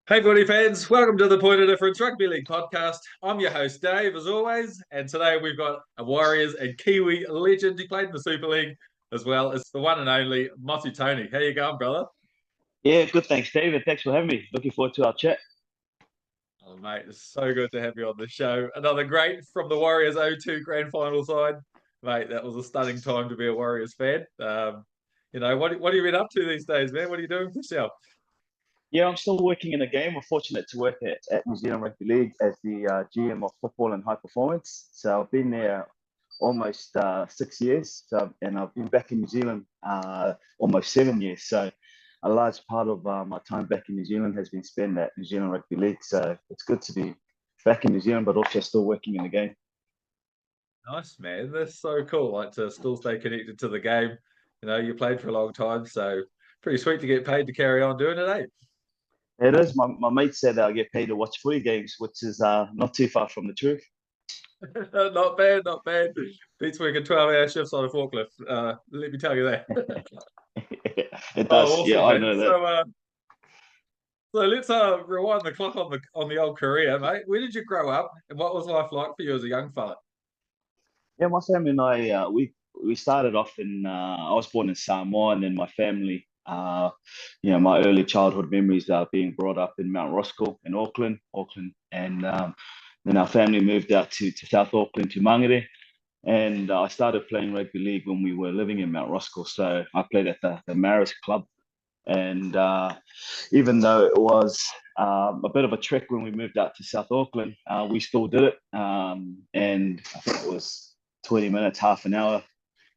Hey, footy fans, welcome to the Point of Difference Rugby League podcast. I'm your host, Dave, as always, and today we've got a Warriors and Kiwi legend. He played in the Super League as well as the one and only Motu Tony. How you going, brother? Yeah, good. Thanks, David. Thanks for having me. Looking forward to our chat. Oh, mate, it's so good to have you on the show. Another great from the Warriors 0-2 grand final side. Mate, that was a stunning time to be a Warriors fan. What have you been up to these days, man? What are you doing for yourself? Yeah, I'm still working in the game. We're fortunate to work at New Zealand Rugby League as the GM of football and high performance. So I've been there almost 6 years. And I've been back in New Zealand almost 7 years. So a large part of my time back in New Zealand has been spent at New Zealand Rugby League. So it's good to be back in New Zealand, but also still working in the game. Nice, man. That's so cool. Like to still stay connected to the game. You played for a long time, so pretty sweet to get paid to carry on doing it, eh? It is. My mate said I get paid to watch footy games, which is not too far from the truth. Not bad, not bad. Beats working 12-hour shifts on a forklift. Let me tell you that. It Oh, does. Yeah, awesome, I man. know that. So let's rewind the clock on the old career, mate. Where did you grow up, and what was life like for you as a young fella? Yeah, my family and I, we started off in. I was born in Samoa, and then my family, my early childhood memories are being brought up in Mount Roscoe in Auckland, and then our family moved out to South Auckland to Mangere, and I started playing rugby league when we were living in Mount Roscoe. So I played at the Maris Club, and even though it was a bit of a trek when we moved out to South Auckland, we still did it. And I think it was 20 minutes, half an hour,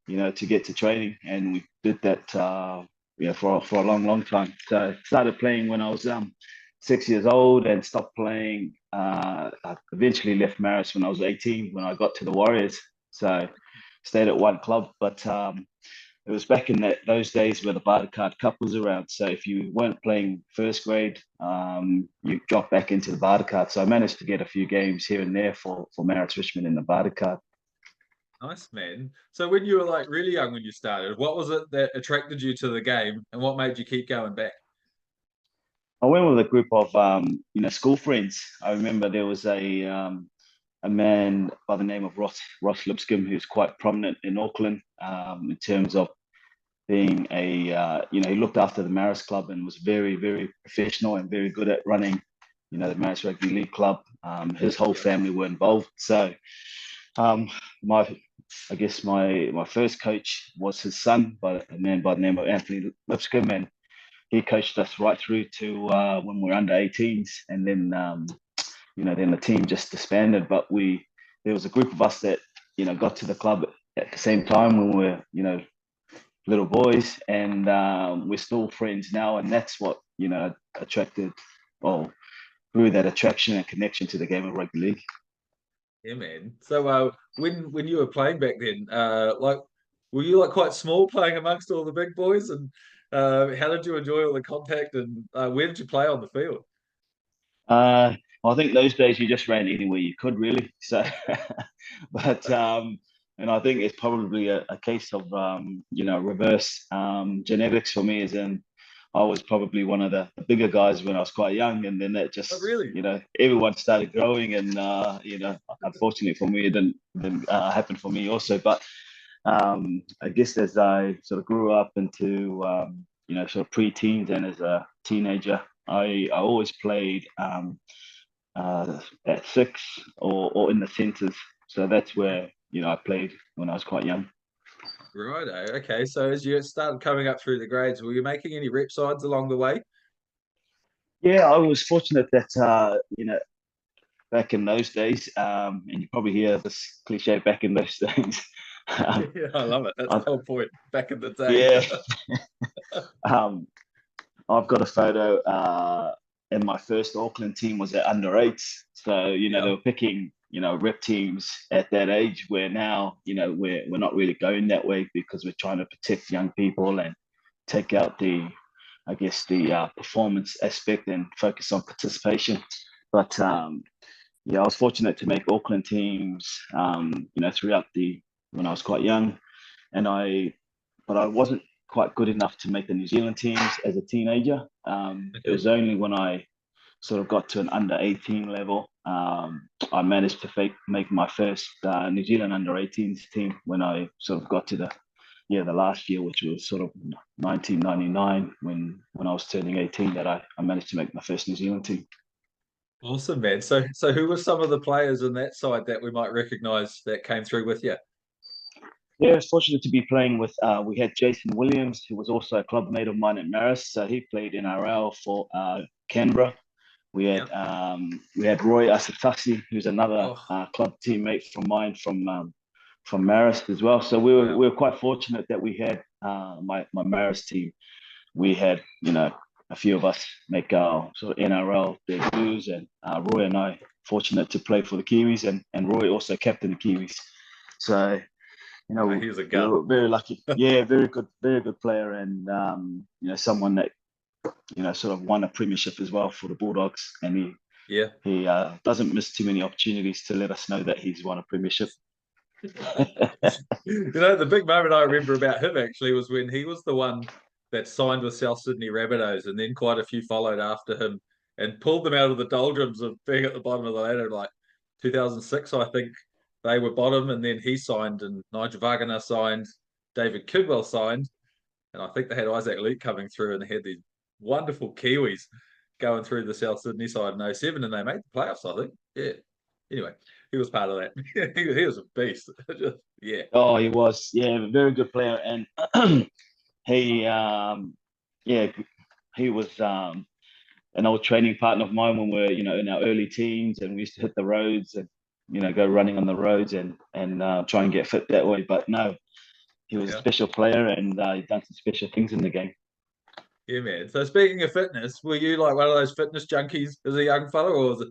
to get to training. And we did that, for a long, long time. So I started playing when I was 6 years old and stopped playing. I eventually left Maris when I was 18 when I got to the Warriors. So stayed at one club, but it was back in those days where the barter card cup was around. So if you weren't playing first grade, you dropped back into the barter card. So I managed to get a few games here and there for Marist Richmond in the barter card. Nice, man. So when you were like really young when you started, what was it that attracted you to the game, and what made you keep going back? I went with a group of school friends. I remember there was a man by the name of Ross Lipscomb who's quite prominent in Auckland in terms of being he looked after the Maris Club and was very, very professional and very good at running, the Maris Rugby League Club. His whole Yeah. family were involved. So, um, my, I guess my first coach was his son, by a man by the name of Anthony Lipscomb, and he coached us right through to when we were under 18s, and then then the team just disbanded. But there was a group of us that got to the club at the same time when we were little boys, and we're still friends now, and that's what attracted or grew that attraction and connection to the game of rugby league. Yeah, man. So when you were playing back then, like were you like quite small playing amongst all the big boys, and how did you enjoy all the contact, and where did you play on the field? Uh, I think those days you just ran anywhere you could, really. So, but and I think it's probably a case of reverse genetics for me, as in I was probably one of the bigger guys when I was quite young, and then that Oh, just really? everyone started growing, and unfortunately for me, it didn't happen for me also. But I guess as I sort of grew up into sort of pre-teens and as a teenager, I always played at six or in the centres. So that's where I played when I was quite young. Right. Okay. So as you started coming up through the grades, were you making any rep sides along the way? Yeah, I was fortunate that back in those days, and you probably hear this cliche back in those days. um, Yeah, I love it. That's I, the whole point. Back in the day. yeah, um, I've got a photo, and my first Auckland team was at under eights. So, they Yeah. were picking, rep teams at that age where now, we're not really going that way because we're trying to protect young people and take out I guess, the performance aspect and focus on participation. But yeah, I was fortunate to make Auckland teams, throughout when I was quite young, and but I wasn't quite good enough to make the New Zealand teams as a teenager. It Okay. was only when I sort of got to an under 18 level. I managed to make my first New Zealand under 18s team when I sort of got to the last year, which was sort of 1999 when I was turning 18, that I managed to make my first New Zealand team. Awesome, man. So who were some of the players in that side that we might recognise that came through with you? Yeah, I was fortunate to be playing with. We had Jason Williams, who was also a club mate of mine at Marist. So he played NRL for Canberra. Yeah. We had Roy Asatasi, who's another Oh, club teammate from mine from Marist as well. So we wow. were quite fortunate that we had my Marist team. We had a few of us make our sort of NRL debuts, and Roy and I fortunate to play for the Kiwis, and Roy also captain the Kiwis. So He was a we gun. were very lucky. Yeah, very good player, and someone that sort of won a premiership as well for the Bulldogs, and Yeah. he doesn't miss too many opportunities to let us know that he's won a premiership. The big moment I remember about him actually was when he was the one that signed with South Sydney Rabbitohs, and then quite a few followed after him and pulled them out of the doldrums of being at the bottom of the ladder. Like 2006, I think they were bottom, and then he signed, and Nigel Wagner signed, David Kidwell signed, and I think they had Isaac Luke coming through, and they had these wonderful Kiwis going through the South Sydney side in '07, and they made the playoffs, I think. Yeah. Anyway, he was part of that. he was a beast. Yeah. Oh, he was, yeah, a very good player, and he, yeah, he was an old training partner of mine when we were, in our early teens, and we used to hit the roads and go running on the roads and try and get fit that way. But no, he was a Yeah. special player, and he done some special things in the game. Yeah, man. So speaking of fitness, were you like one of those fitness junkies as a young fella, or was it,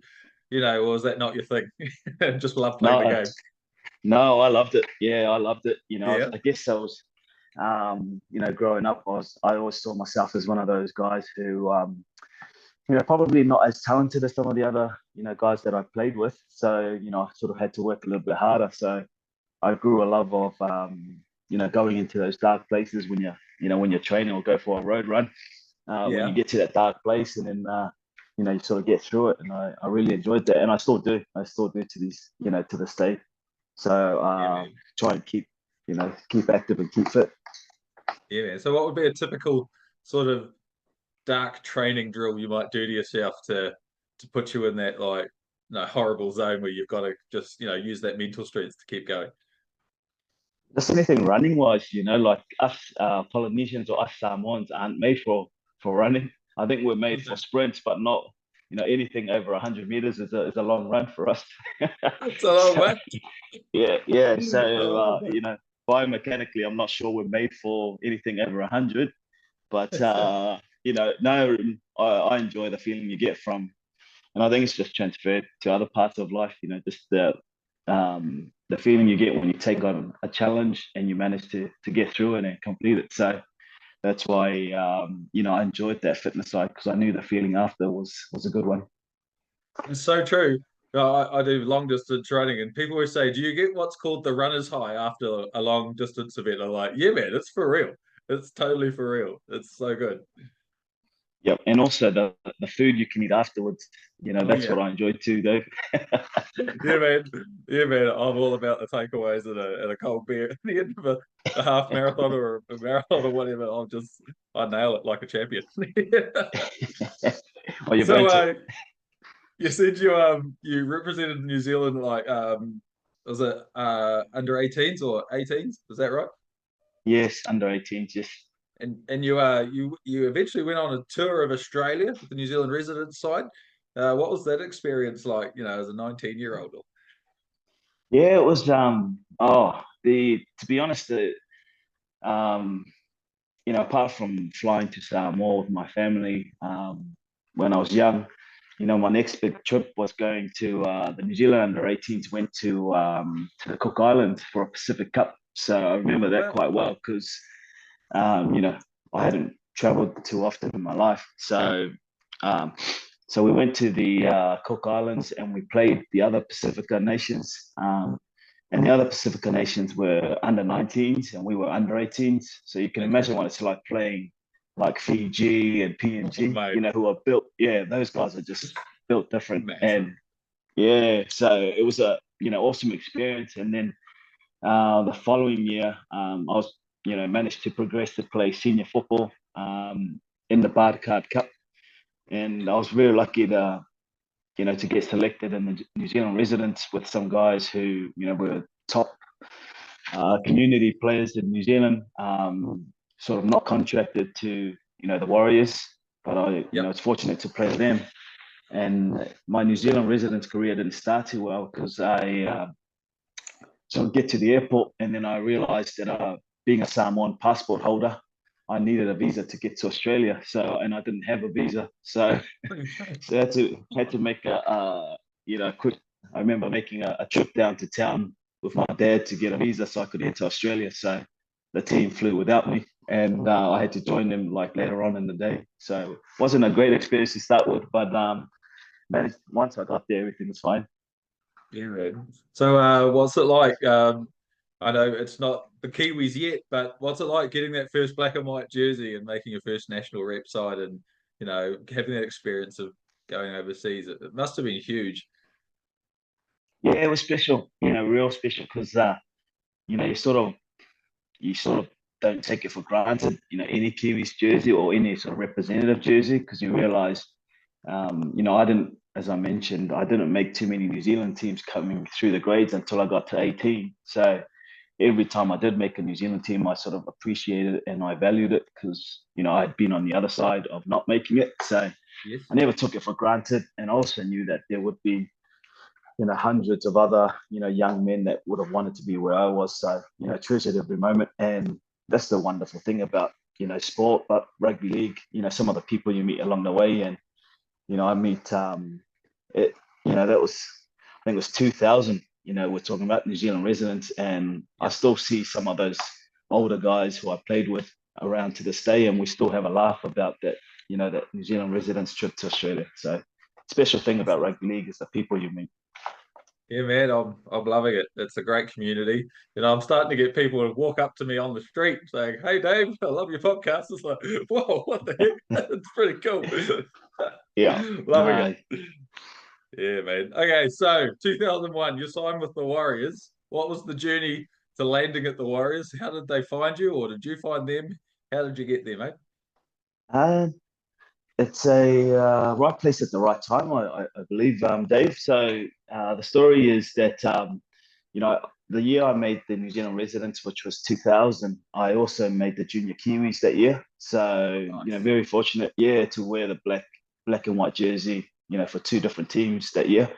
or was that not your thing? Just love playing the No, game. no, I loved it. Yeah, I loved it. Yeah. I guess I was, growing up, I always saw myself as one of those guys who, probably not as talented as some of the other, guys that I played with. So, I sort of had to work a little bit harder. So I grew a love of, going into those dark places when you're training or go for a road run. When you Yeah. get to that dark place, and then, you sort of get through it. And I really enjoyed that. And I still do. I still do to these, to this day. So Yeah, man. try and keep active and keep fit. Yeah, man. So what would be a typical sort of dark training drill you might do to yourself to put you in that like horrible zone where you've got to just use that mental strength to keep going? Just anything running wise, like us Polynesians or us Samoans aren't made for running. I think we're made for sprints, but not anything over 100 meters is a long run for us. It's a long So way. yeah. So Oh, man. biomechanically, I'm not sure we're made for anything over 100. But no, I enjoy the feeling you get from, and I think it's just transferred to other parts of life. Just the feeling you get when you take on a challenge and you manage to get through it and complete it. So that's why I enjoyed that fitness side, because I knew the feeling after was a good one. It's so true. I do long distance running, and people always say, "Do you get what's called the runner's high after a long distance event?" I'm like, "Yeah, man, it's for real. It's totally for real. It's so good." Yep, and also the food you can eat afterwards. Oh That's yeah, what I enjoyed too, Dave. yeah, man, yeah, man. I'm all about the takeaways and a cold beer at the end of a half marathon or a marathon or whatever. I nail it like a champion. Well, you So, burnt it. you said you represented New Zealand like was it under 18s or 18s? Is that right? Yes, under 18, just And you eventually went on a tour of Australia with the New Zealand residence side. What was that experience like? As a 19-year-old. yeah, it was the to be honest, um apart from flying to Samoa with my family when I was young, my next big trip was going to the New Zealand under 18s, went to the Cook Islands for a Pacific Cup. So I remember Oh that wow! quite well, because you know I hadn't traveled too often in my life. Um, so we went to the Cook Islands, and we played the other Pacifica nations. And the other Pacifica nations were under 19s, and we were under 18s. So you can Okay. imagine what it's like playing like Fiji and Oh, PNG, mate, who are built. Yeah, those guys are just built different. massive. And yeah, so it was a awesome experience. And then the following year, I was managed to progress to play senior football in the Barcard Cup, and I was very lucky to get selected in the New Zealand residents with some guys who were top community players in New Zealand, sort of not contracted to the Warriors, but I Yep. was fortunate to play with them. And my New Zealand residence career didn't start too well because I so get to the airport and then I realized that being a Samoan passport holder, I needed a visa to get to Australia. And I didn't have a visa, so I had to make a quick. I remember making a trip down to town with my dad to get a visa so I could head to Australia. So the team flew without me, and I had to join them like later on in the day. So it wasn't a great experience to start with, but once I got there, everything was fine. Yeah, man. So, what's it like? I know it's not the Kiwis yet, but what's it like getting that first black and white jersey and making your first national rep side, and having that experience of going overseas? It must have been huge. Yeah, it was special, real special because you sort of don't take it for granted, any Kiwis jersey or any sort of representative jersey because you realize, I didn't, as I mentioned, I didn't make too many New Zealand teams coming through the grades until I got to 18. So every time I did make a New Zealand team, I sort of appreciated it and I valued it because, I had been on the other side of not making it. So Yes. I never took it for granted. And I also knew that there would be hundreds of other, young men that would have wanted to be where I was. So, treasured every moment. And that's the wonderful thing about, sport, but rugby league, some of the people you meet along the way. And, I meet, it, that was, I think it was 2000, we're talking about New Zealand residents. And I Yep. still see some of those older guys who I played with around to this day. And we still have a laugh about that, that New Zealand residents trip to Australia. So, special thing about Awesome. rugby league is the people you meet. Yeah, man, I'm loving it. It's a great community. I'm starting to get people to walk up to me on the street saying, "Hey, Dave, I love your podcast." It's like, whoa, what the heck? It's pretty cool. Yeah, Loving it. no, Yeah, man. Okay, so 2001, you signed with the Warriors. What was the journey to landing at the Warriors? How did they find you, or did you find them? How did you get there, mate? uh, it's a right place at the right time, I believe, Dave. So the story is that you know the year I made the New Zealand residence, which was 2000, I also made the Junior Kiwis that year. So Nice. very fortunate, yeah, to wear the black and white jersey, for two different teams that year.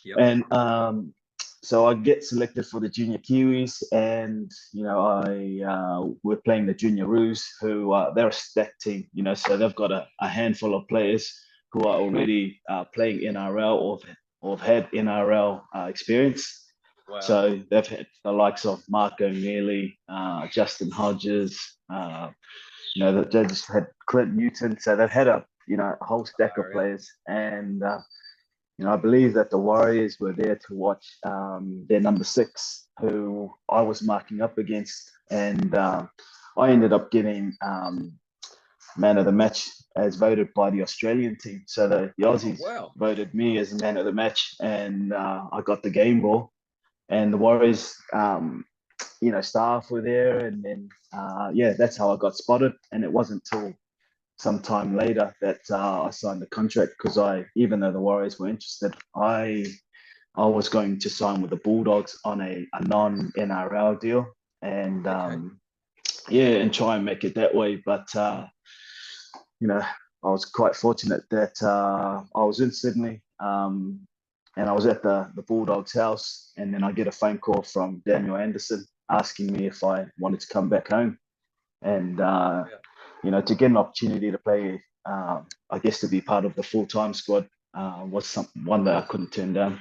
Yep. And so I get selected for the Junior Kiwis, and I we're playing the Junior Roos, who they're a stacked team. So they've got a handful of players who are already playing NRL or have had NRL experience. Wow. So they've had the likes of Mark O'Mealy, Justin Hodges. They just had Clint Newton. So they've had a whole stack of Far out. players, and I believe that the Warriors were there to watch their number six, who I was marking up against, and I ended up getting man of the match as voted by the Australian team. So the Oh, Aussies wow. voted me as man of the match, and I got the game ball. And the Warriors, staff were there, and then yeah, that's how I got spotted. And it wasn't till some time later that I signed the contract because even though the Warriors were interested, I was going to sign with the Bulldogs on a non NRL deal, and Okay. yeah, and try and make it that way. But I was quite fortunate that I was in Sydney, and I was at the Bulldogs house, and then I get a phone call from Daniel Anderson asking me if I wanted to come back home, and Yeah. to get an opportunity to play, I guess to be part of the full time squad was one that I couldn't turn down.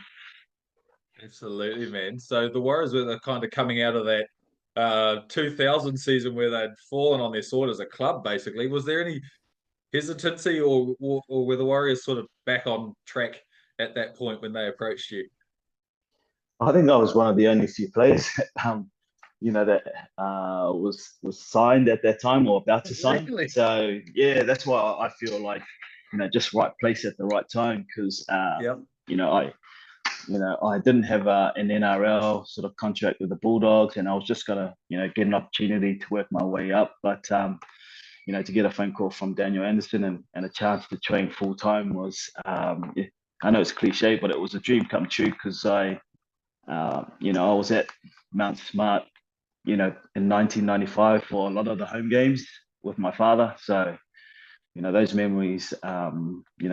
Absolutely, man. So the Warriors were kind of coming out of that 2000 season where they'd fallen on their sword as a club, basically. Was there any hesitancy, or were the Warriors sort of back on track at that point when they approached you? I think I was one of the only few players that was signed at that time or about to sign. Really? So yeah, that's why I feel like just right place at the right time because Yep. you know I I didn't have an NRL sort of contract with the Bulldogs, and I was just gonna get an opportunity to work my way up, but to get a phone call from Daniel Anderson and a chance to train full time was, I know it's cliche, but it was a dream come true because I was at Mount Smart, in 1995 for a lot of the home games with my father. So, those memories,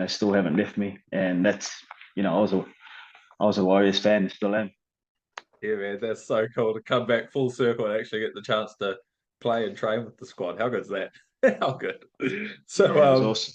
still haven't left me. And that's, I was a Warriors fan, and still am. Yeah, man, that's so cool to come back full circle and actually get the chance to play and train with the squad. How good is that? How good. Yeah, So, it was awesome.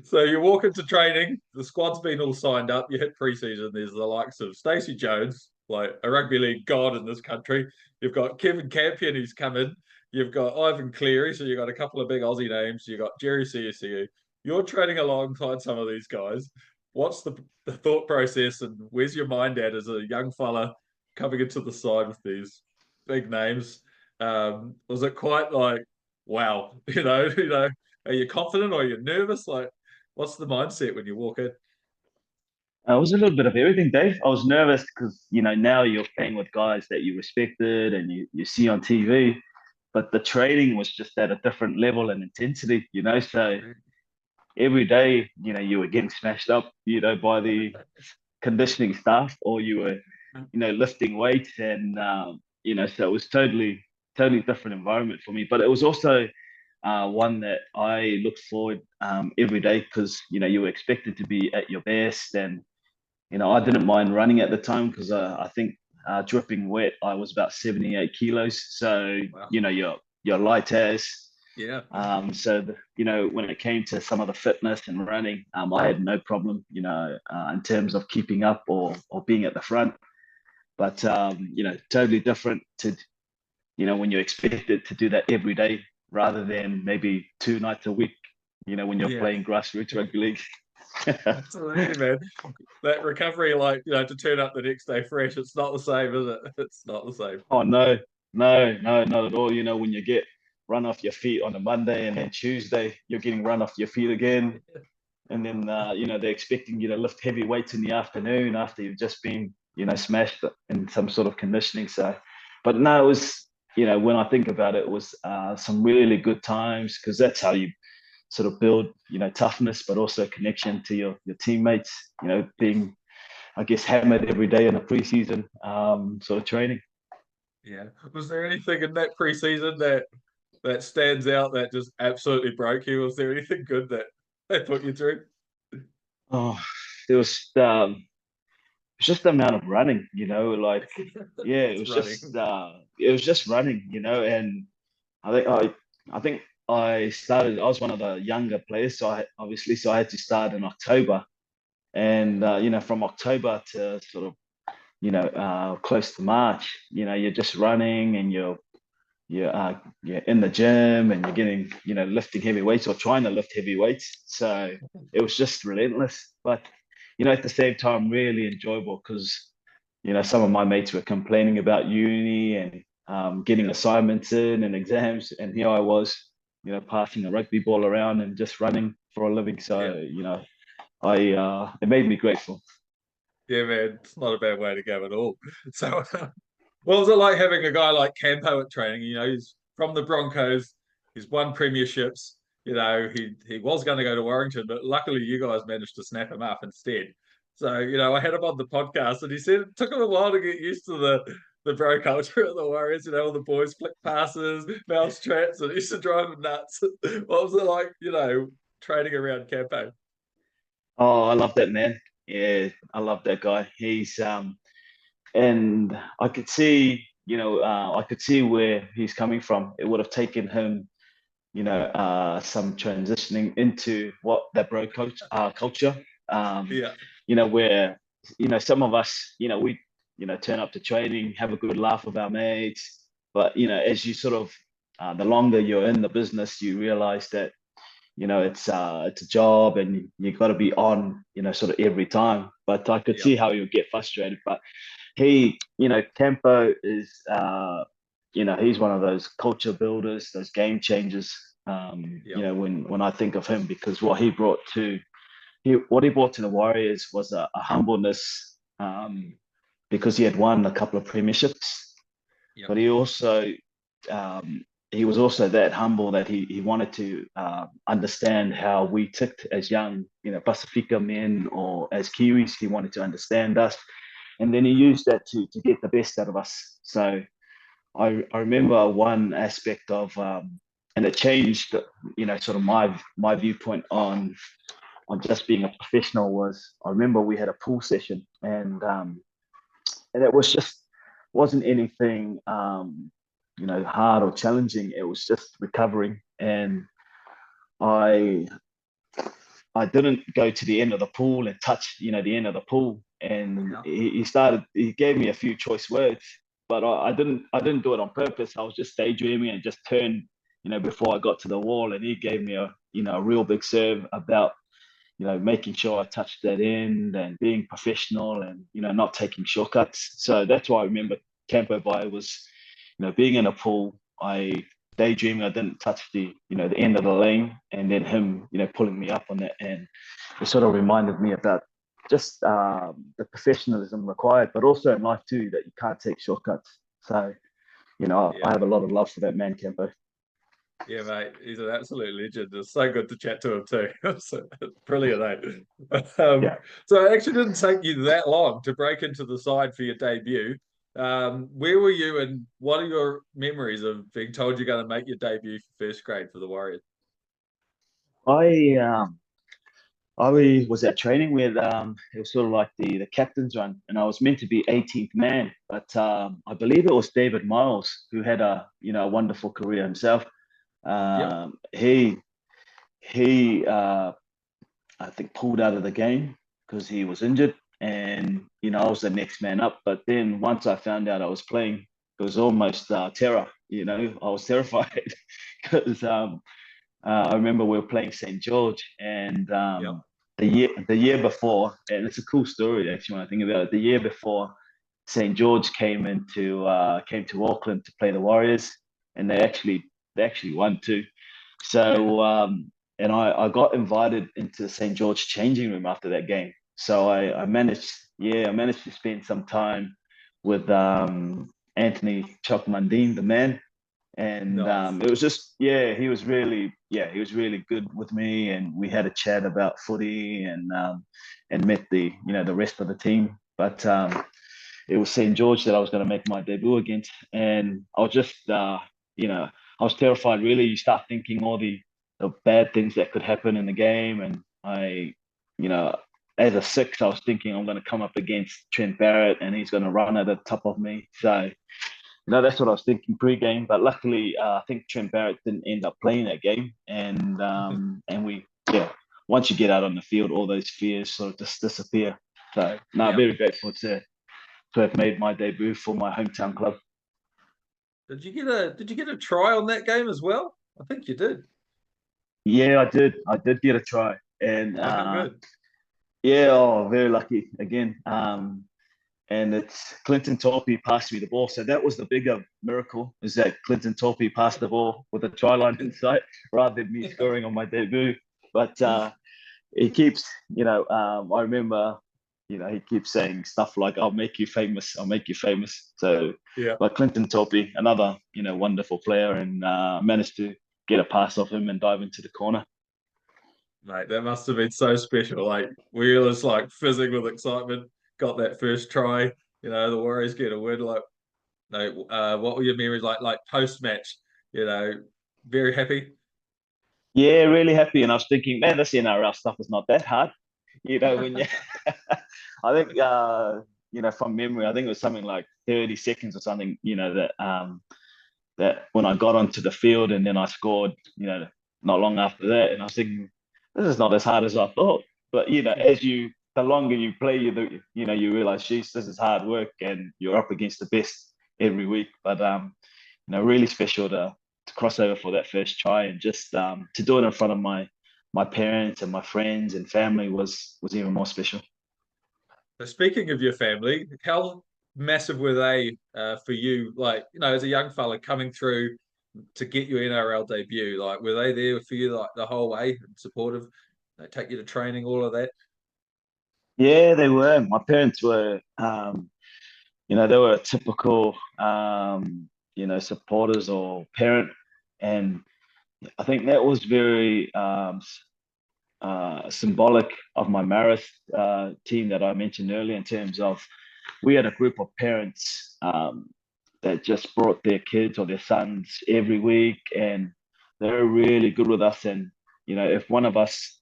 so you walk into training, the squad's been all signed up. You hit preseason. There's the likes of Stacey Jones, like a rugby league god in this country. You've got Kevin Campion who's come in. You've got Ivan Cleary, so you've got a couple of big Aussie names. You've got Jerry CSU. You're training alongside some of these guys. What's the thought process and where's your mind at as a young fella coming into the side with these big names? Was it quite like, wow, are you confident or are you nervous? Like, what's the mindset when you walk in? It was a little bit of everything, Dave. I was nervous because, now you're playing with guys that you respected and you see on TV, but the training was just at a different level and intensity. So every day, you were getting smashed up, by the conditioning staff or you were, lifting weights and, so it was totally different environment for me. But it was also one that I looked forward every day because, you were expected to be at your best and I didn't mind running at the time because I think dripping wet, I was about 78 kilos. So, Wow. you're light as. Yeah. When it came to some of the fitness and running, I had no problem, in terms of keeping up or being at the front. But, totally different to, when you're expected to do that every day rather than maybe 2 nights a week, when you're Yeah. playing grassroots rugby league. Absolutely, man. That recovery, like, to turn up the next day fresh, it's not the same, is it? It's not the same. Oh no, no, no, not at all. When you get run off your feet on a Monday and then Tuesday you're getting run off your feet again, and then they're expecting you to lift heavy weights in the afternoon after you've just been smashed in some sort of conditioning. So, but no, it was when I think about it, it was some really good times because that's how you sort of build toughness, but also connection to your teammates. Being I guess hammered every day in a preseason sort of training. Yeah. Was there anything in that preseason that stands out that just absolutely broke you? Was there anything good that they put you through? Oh, there was just the amount of running, like yeah, It's running. it was just running, and I think I think I was one of the younger players, so I had to start in October, and from October to sort of close to March, you're just running and you're in the gym and you're getting lifting heavy weights or trying to lift heavy weights. So it was just relentless, but at the same time really enjoyable because some of my mates were complaining about uni and getting Yeah. assignments in and exams, and here I was passing a rugby ball around and just running for a living. Yeah. So I it made me grateful. Yeah, man. It's not a bad way to go at all. So, what was it like having a guy like Campo at training? He's from the Broncos. He's won premierships. He was going to go to Warrington, but luckily you guys managed to snap him up instead. So, I had him on the podcast, and he said it took him a while to get used to the bro culture of the Warriors. All the boys flick passes, mouse traps, and it used to drive him nuts. What was it like, training around Campo? Oh, I love that man. Yeah, I love that guy. He's and I could see where he's coming from. It would have taken him, some transitioning into what that bro culture. Yeah, Where some of us, we turn up to training, have a good laugh with our mates, but as you sort of the longer you're in the business, you realize that it's a job and you got to be on sort of every time. But I could yeah, see how you would get frustrated. But he Campo is he's one of those culture builders, those game changers. Yep. When I think of him, because what he brought to the Warriors was a humbleness, because he had won a couple of premierships, Yep. but um, he was also that humble that he wanted to understand how we ticked as young, Pacifica men or as Kiwis. He wanted to understand us, and then he used that to get the best out of us. So I remember one aspect of, and it changed, sort of my viewpoint on just being a professional was, I remember we had a pool session, and it was just wasn't anything hard or challenging. It was just recovering, and I I didn't go to the end of the pool and touch the end of the pool. And Yeah. he gave me a few choice words, but I didn't do it on purpose. I was just daydreaming and just turned before I got to the wall, and he gave me a real big serve about making sure I touched that end and being professional and, not taking shortcuts. So that's why I remember Campo Bay was, being in a pool, I daydreaming, I didn't touch the end of the lane, and then him, pulling me up on that. And it sort of reminded me about just the professionalism required, but also in life too, that you can't take shortcuts. So, I Yeah. have a lot of love for that man, Campo. Yeah, mate, he's an absolute legend. It's so good to chat to him too. So, brilliant, eh? Yeah. So it actually didn't take you that long to break into the side for your debut. Where were you, and what are your memories of being told you're going to make your debut for first grade for the Warriors? I I was at training with it was sort of like the captain's run, and I was meant to be 18th man, but I believe it was David Miles who had a wonderful career himself. Yep. He I think pulled out of the game because he was injured, and I was the next man up. But then once I found out I was playing, it was almost terror. I was terrified because I remember we were playing St. George, and Yep. the year before, and it's a cool story actually when I think about it. The year before, St. George came to Auckland to play the Warriors, and they actually won too. So and I got invited into the St. George changing room after that game. So I managed to spend some time with Anthony Chuck Mundine, the man, and Nice. it was just, he was really good with me, and we had a chat about footy, and met the rest of the team. But it was St. George that I was going to make my debut against, and I was just I was terrified. Really, you start thinking all the bad things that could happen in the game, and you know. As a six, I was thinking I'm going to come up against Trent Barrett and he's going to run at the top of me. So no, that's what I was thinking pre-game, but luckily, I think Trent Barrett didn't end up playing that game, and once you get out on the field, all those fears sort of just disappear. So, no, Yep. very grateful to have made my debut for my hometown club. Did you get a try on that game as well? I think you did. Yeah, I did. I did get a try, and Oh, how good. yeah, oh, very lucky again. And it's Clinton Torpy passed me the ball. So that was the bigger miracle, is that Clinton Torpy passed the ball with a try line in sight rather than me scoring on my debut. But he keeps, I remember, he keeps saying stuff like, I'll make you famous, I'll make you famous. So, Yeah. but Clinton Torpy, another, wonderful player, and managed to get a pass off him and dive into the corner. Mate, that must have been so special. Like we were just like fizzing with excitement. Got that first try. The Warriors get a win. Like, no, what were your memories like? Like post match. Very happy. Yeah, really happy. And I was thinking, man, this NRL stuff is not that hard. When you, I think, from memory, I think it was something like 30 seconds or something, that when I got onto the field and then I scored, not long after that. And I was thinking, this is not as hard as I thought. But, the longer you play, you realize, geez, this is hard work and you're up against the best every week. But, really special to cross over for that first try, and just to do it in front of my parents and my friends and family was even more special. So speaking of your family, how massive were they for you? Like, as a young fella coming through to get your NRL debut, like, were they there for you like the whole way, supportive? They take you to training, all of that. Yeah, they were. My parents were, they were a typical, supporters or parent, and I think that was very symbolic of my Marist team that I mentioned earlier. In terms of, we had a group of parents that just brought their kids or their sons every week, and they were really good with us. And if one of us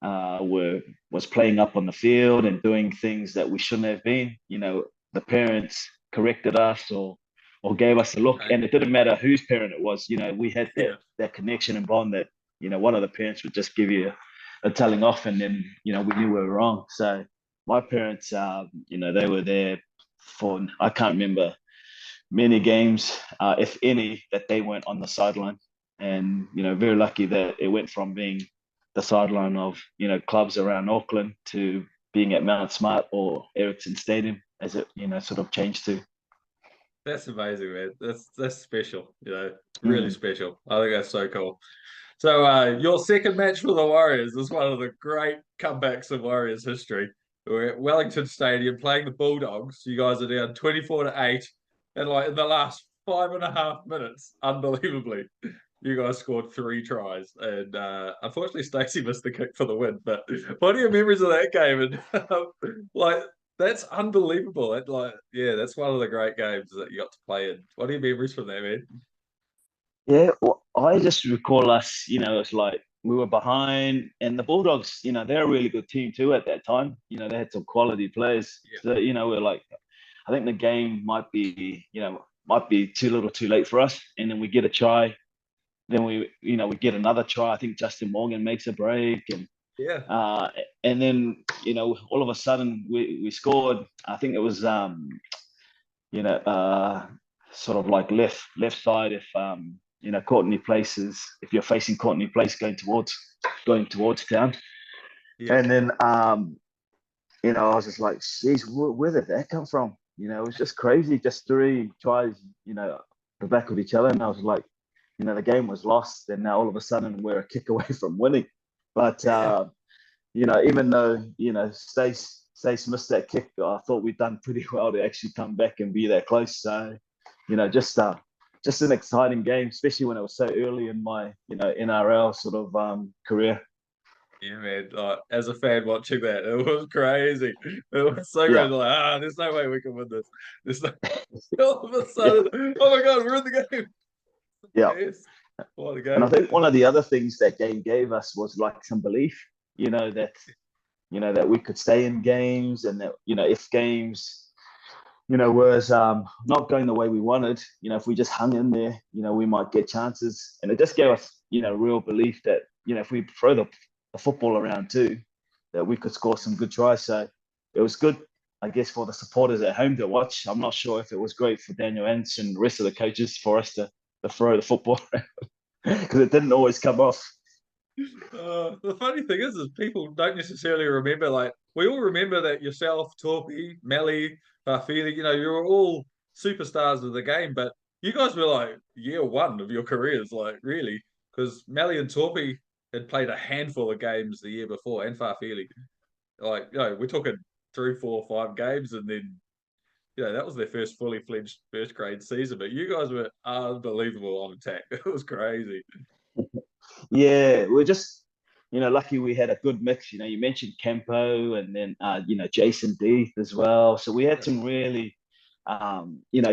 were was playing up on the field and doing things that we shouldn't have been, the parents corrected us or gave us a look, Okay. and it didn't matter whose parent it was. We had that Yeah. that connection and bond that one of the parents would just give you a telling off, and then we knew we were wrong. So my parents, they were there for, I can't remember many games, if any, that they weren't on the sideline. And, very lucky that it went from being the sideline of, clubs around Auckland to being at Mount Smart or Ericsson Stadium as it, sort of changed to. That's amazing, man. That's special, really Mm. special. I think that's so cool. So your second match for the Warriors is one of the great comebacks in Warriors history. We're at Wellington Stadium playing the Bulldogs. You guys are down 24-8. And like in the last 5.5 minutes, unbelievably, you guys scored three tries. And unfortunately Stacey missed the kick for the win. But what are your memories of that game? And like that's unbelievable. Yeah, that's one of the great games that you got to play in. What are your memories from that, man? Yeah, well, I just recall us, it's like we were behind, and the Bulldogs, they're a really good team too at that time. They had some quality players. Yeah. So, we're like, I think the game might be too little too late for us. And then we get a try. Then we get another try. I think Justin Morgan makes a break, Yeah. uh, and then all of a sudden we scored. I think it was you know uh, sort of like left side if Courtney Place is, if you're facing Courtney Place going towards town, Yeah. and then I was just like, geez, where did that come from? It was just crazy. Just three tries, the back of each other, and I was like, the game was lost, and now all of a sudden we're a kick away from winning. But Yeah. even though Stace missed that kick, I thought we'd done pretty well to actually come back and be that close. So, just an exciting game, especially when it was so early in my NRL sort of career. Yeah, man. Like, as a fan watching that, it was crazy. It was so Yeah, crazy. Like, there's no way we can win this. There's no... All of a yeah, sudden, oh my God, we're in the game. yeah. Yes. What a And I game. think one of the other things that game gave us was like some belief, that we could stay in games, and that if games was not going the way we wanted, if we just hung in there, we might get chances. And it just gave us real belief that if we throw the football around too, that we could score some good tries. So it was good, I guess, for the supporters at home to watch. I'm not sure if it was great for Daniel Ents and the rest of the coaches for us to throw the football because it didn't always come off. The funny thing is people don't necessarily remember. Like, we all remember that yourself, Torpy, Melly, Farfili, you were all superstars of the game, but you guys were like year one of your careers, like really, because Melly and Torpy had played a handful of games the year before, and Farfili. Like, we're talking 3, 4, 5 games, and then that was their first fully fledged first grade season. But you guys were unbelievable on attack. It was crazy. Yeah, we're just lucky we had a good mix. You mentioned Campo, and then Jason Deeth as well. So we had Yeah. some really,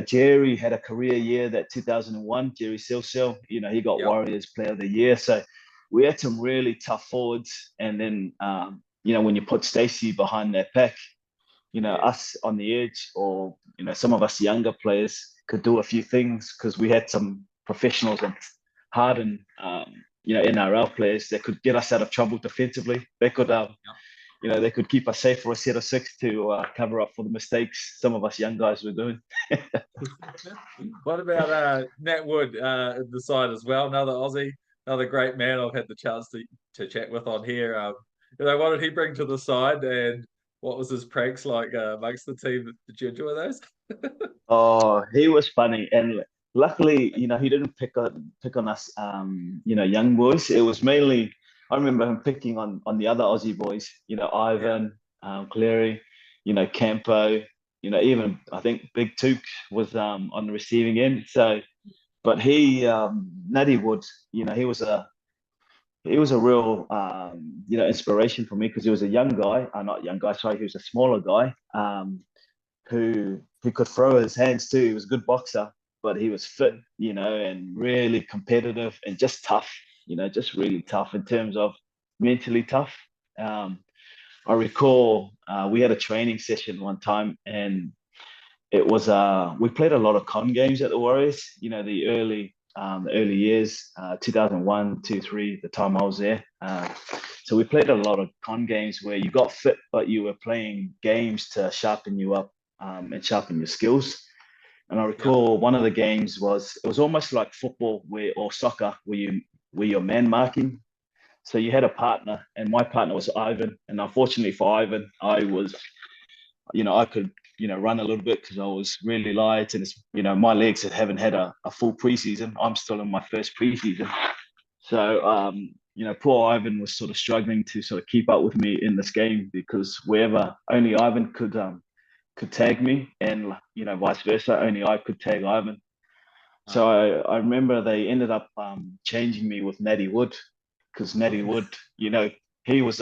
Jerry had a career year, that 2001, Jerry Silsel. He got Yep. Warriors Player of the Year. So we had some really tough forwards. And then when you put Stacey behind that pack, Yeah. us on the edge, or some of us younger players could do a few things because we had some professionals and hardened NRL players that could get us out of trouble defensively. They could Yep. they could keep us safe for a set of six to cover up for the mistakes some of us young guys were doing. What about Nat Wood in the side as well? Another Aussie, another great man I've had the chance to chat with on here. What did he bring to the side, and What was his pranks like amongst the team? Did you enjoy those? Oh, he was funny, and luckily, he didn't pick on us, young boys. It was mainly I remember him picking on the other Aussie boys, Yeah, Ivan, Cleary, Campo, even I think Big Took was on the receiving end. So, but Natty Wood, he was a real inspiration for me because he was a young guy, not young guy, sorry, he was a smaller guy. Who could throw his hands too. He was a good boxer, but he was fit, and really competitive and just tough, just really tough in terms of mentally tough. Um, I recall we had a training session one time, and it was we played a lot of con games at the Warriors. The early years, 2001, 2, 3, the time I was there. So we played a lot of con games where you got fit, but you were playing games to sharpen you up and sharpen your skills. And I yeah, recall one of the games was almost like football or soccer where you're man marking. So you had a partner, and my partner was Ivan. And unfortunately for Ivan, I could, run a little bit because I was really light, and my legs haven't had a full preseason. I'm still in my first preseason, so poor Ivan was sort of struggling to sort of keep up with me in this game because wherever only Ivan could tag me, and vice versa, only I could tag Ivan. So I remember they ended up changing me with Natty Wood because Natty oh, Wood, he was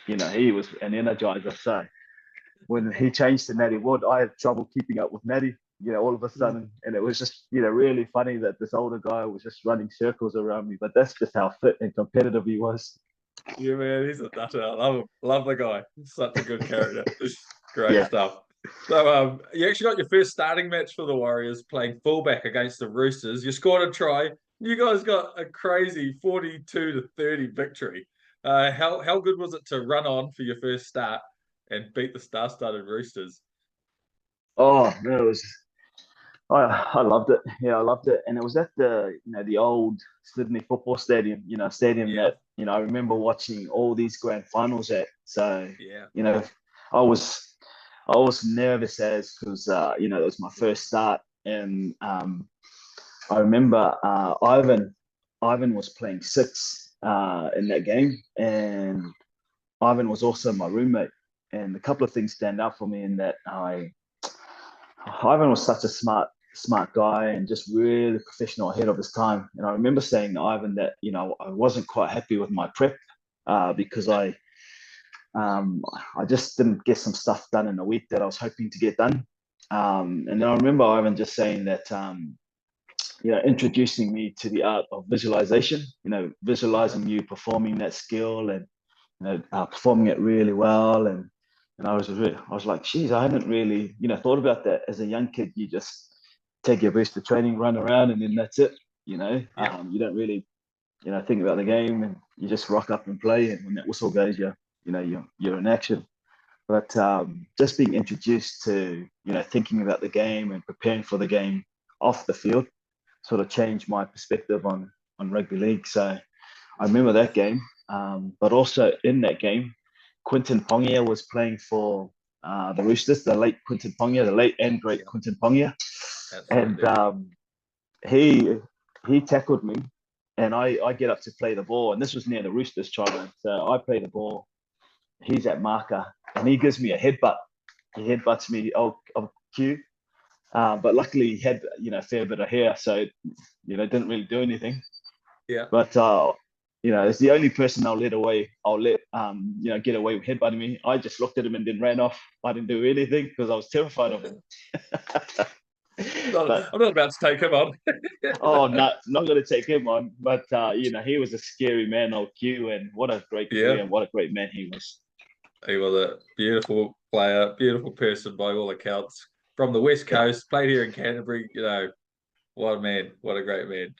he was an energizer. So when he changed to Natty Wood, I had trouble keeping up with Natty, all of a sudden. And it was just, really funny that this older guy was just running circles around me. But that's just how fit and competitive he was. yeah, man, he's a nutter. I love him. Love the guy. He's such a good character. Great Yeah. stuff. So, you actually got your first starting match for the Warriors playing fullback against the Roosters. You scored a try. You guys got a crazy 42-30 victory. How good was it to run on for your first start and beat the star-studded Roosters? Oh, no, I loved it. Yeah, I loved it. And it was at the old Sydney football stadium, stadium Yeah, that, I remember watching all these grand finals at. So, yeah, you know, I was I was nervous as because it was my first start, and I remember Ivan was playing six in that game, and Ivan was also my roommate. And a couple of things stand out for me in that Ivan was such a smart guy and just really professional ahead of his time. And I remember saying to Ivan that I wasn't quite happy with my prep because um, I just didn't get some stuff done in a week that I was hoping to get done. And then I remember Ivan just saying that introducing me to the art of visualization. Visualizing you performing that skill and performing it really well. And I was like, geez, I hadn't really thought about that. As a young kid, you just take your booster training, run around, and then that's it. yeah. You don't really think about the game, and you just rock up and play. And when that whistle goes, you're in action. But just being introduced to thinking about the game and preparing for the game off the field sort of changed my perspective on rugby league. So I remember that game, but also in that game, Quinton Pongia was playing for the Roosters, the late Quinton Pongia, the late and great Yeah, Quinton Pongia, and absolutely. he he tackled me, and I get up to play the ball, and this was near the Roosters try line, so I play the ball. He's at marker, and he gives me a headbutt. He headbutts me. I'll cue. But luckily he had a fair bit of hair, so didn't really do anything. Yeah. But it's the only person I'll let get away with headbutting me. I just looked at him and then ran off. I didn't do anything because I was terrified of him. But I'm not about to take him on. oh, not going to take him on. But he was a scary man, old Q, and what a great career Yeah, and what a great man he was. he was a beautiful player, beautiful person by all accounts. From the West Yeah, Coast, played here in Canterbury. What a man, what a great man.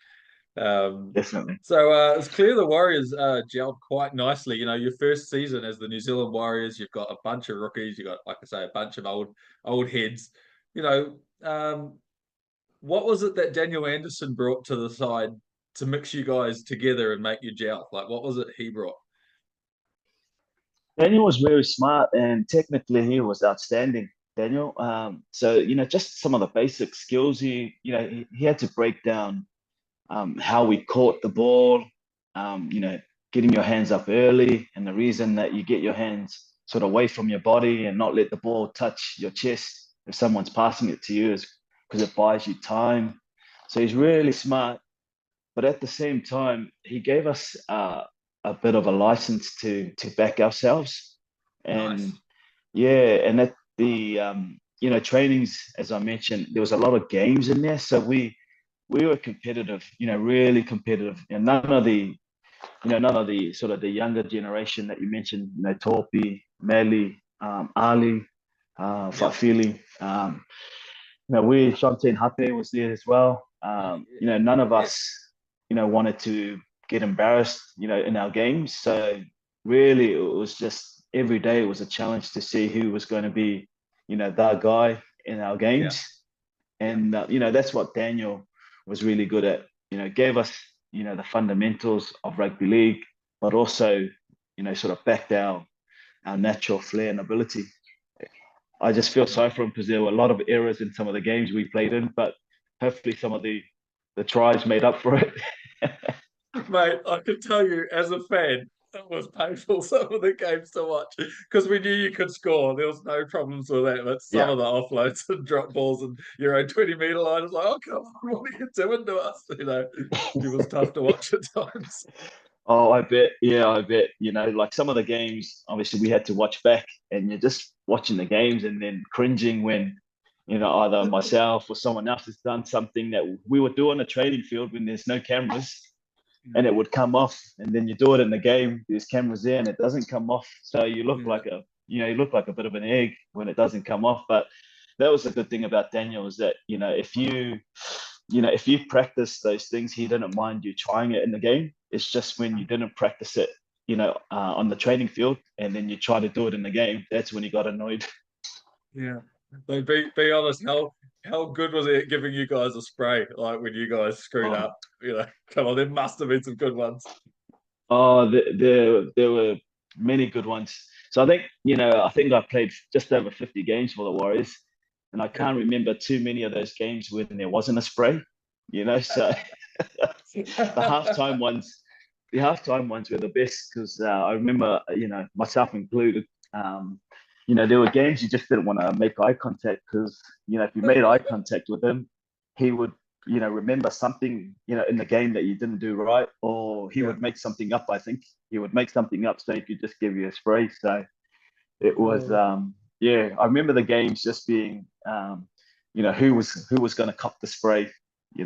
Um, definitely. so it's clear the Warriors gelled quite nicely. Your first season as the New Zealand Warriors, you've got a bunch of rookies. You've got, like I say, a bunch of old heads. You know, um, what was it that Daniel Anderson brought to the side to mix you guys together and make you gel? Like, what was it he brought? Daniel was very smart, and technically he was outstanding. Daniel. So just some of the basic skills. He had to break down how we caught the ball. Um, you know, getting your hands up early, and the reason that you get your hands sort of away from your body and not let the ball touch your chest if someone's passing it to you is because it buys you time. So he's really smart, but at the same time, he gave us a bit of a license to back ourselves, and Nice. yeah, and at the trainings, as I mentioned, there was a lot of games in there, so we were competitive, really competitive, and none of the sort of the younger generation that you mentioned, Torpi, Meli, Ali, Yep. Fafili, we Shantae Hape was there as well. None of Yeah. us, wanted to get embarrassed, in our games. So really, it was just every day it was a challenge to see who was going to be, the guy in our Yeah. games. Yeah. And that's what Daniel was really good at. Gave us, the fundamentals of rugby league, but also, sort of backed our natural flair and ability. I just feel sorry No. for him because there were a lot of errors in some of the games we played in, but hopefully some of the tries made up for it. Mate, I can tell you as a fan, it was painful some of the games to watch because we knew you could score. There was no problems with that. But some Yeah. of the offloads and drop balls and your own 20-meter line is like, oh, come on, what are you doing to us? It was tough to watch at times. Oh, I bet. Yeah, I bet. Like some of the games, obviously we had to watch back, and you're just watching the games and then cringing when, either myself or someone else has done something that we would do on a training field when there's no cameras, and it would come off, and then you do it in the game. There's cameras there, and it doesn't come off. So Yeah. you look like a bit of an egg when it doesn't come off. But that was the good thing about Daniel is that if you practice those things, he didn't mind you trying it in the game. It's just when you didn't practice it, on the training field, and then you try to do it in the game. That's when he got annoyed. Yeah. So be honest, how good was it giving you guys a spray like when you guys screwed Oh, up? Come on, there must have been some good ones. there were many good ones. So I think I played just over 50 games for the Warriors, and I Yeah. can't remember too many of those games when there wasn't a spray. So the halftime ones, the halftime ones were the best because I remember, myself included. Um, there were games you just didn't want to make eye contact because, if you made eye contact with him, he would, remember something, in the game that you didn't do right, or he Yeah. would make something up. I think he would make something up so he could just give you a spray. So it was, Oh, yeah, I remember the games just being, who was going to cop the spray,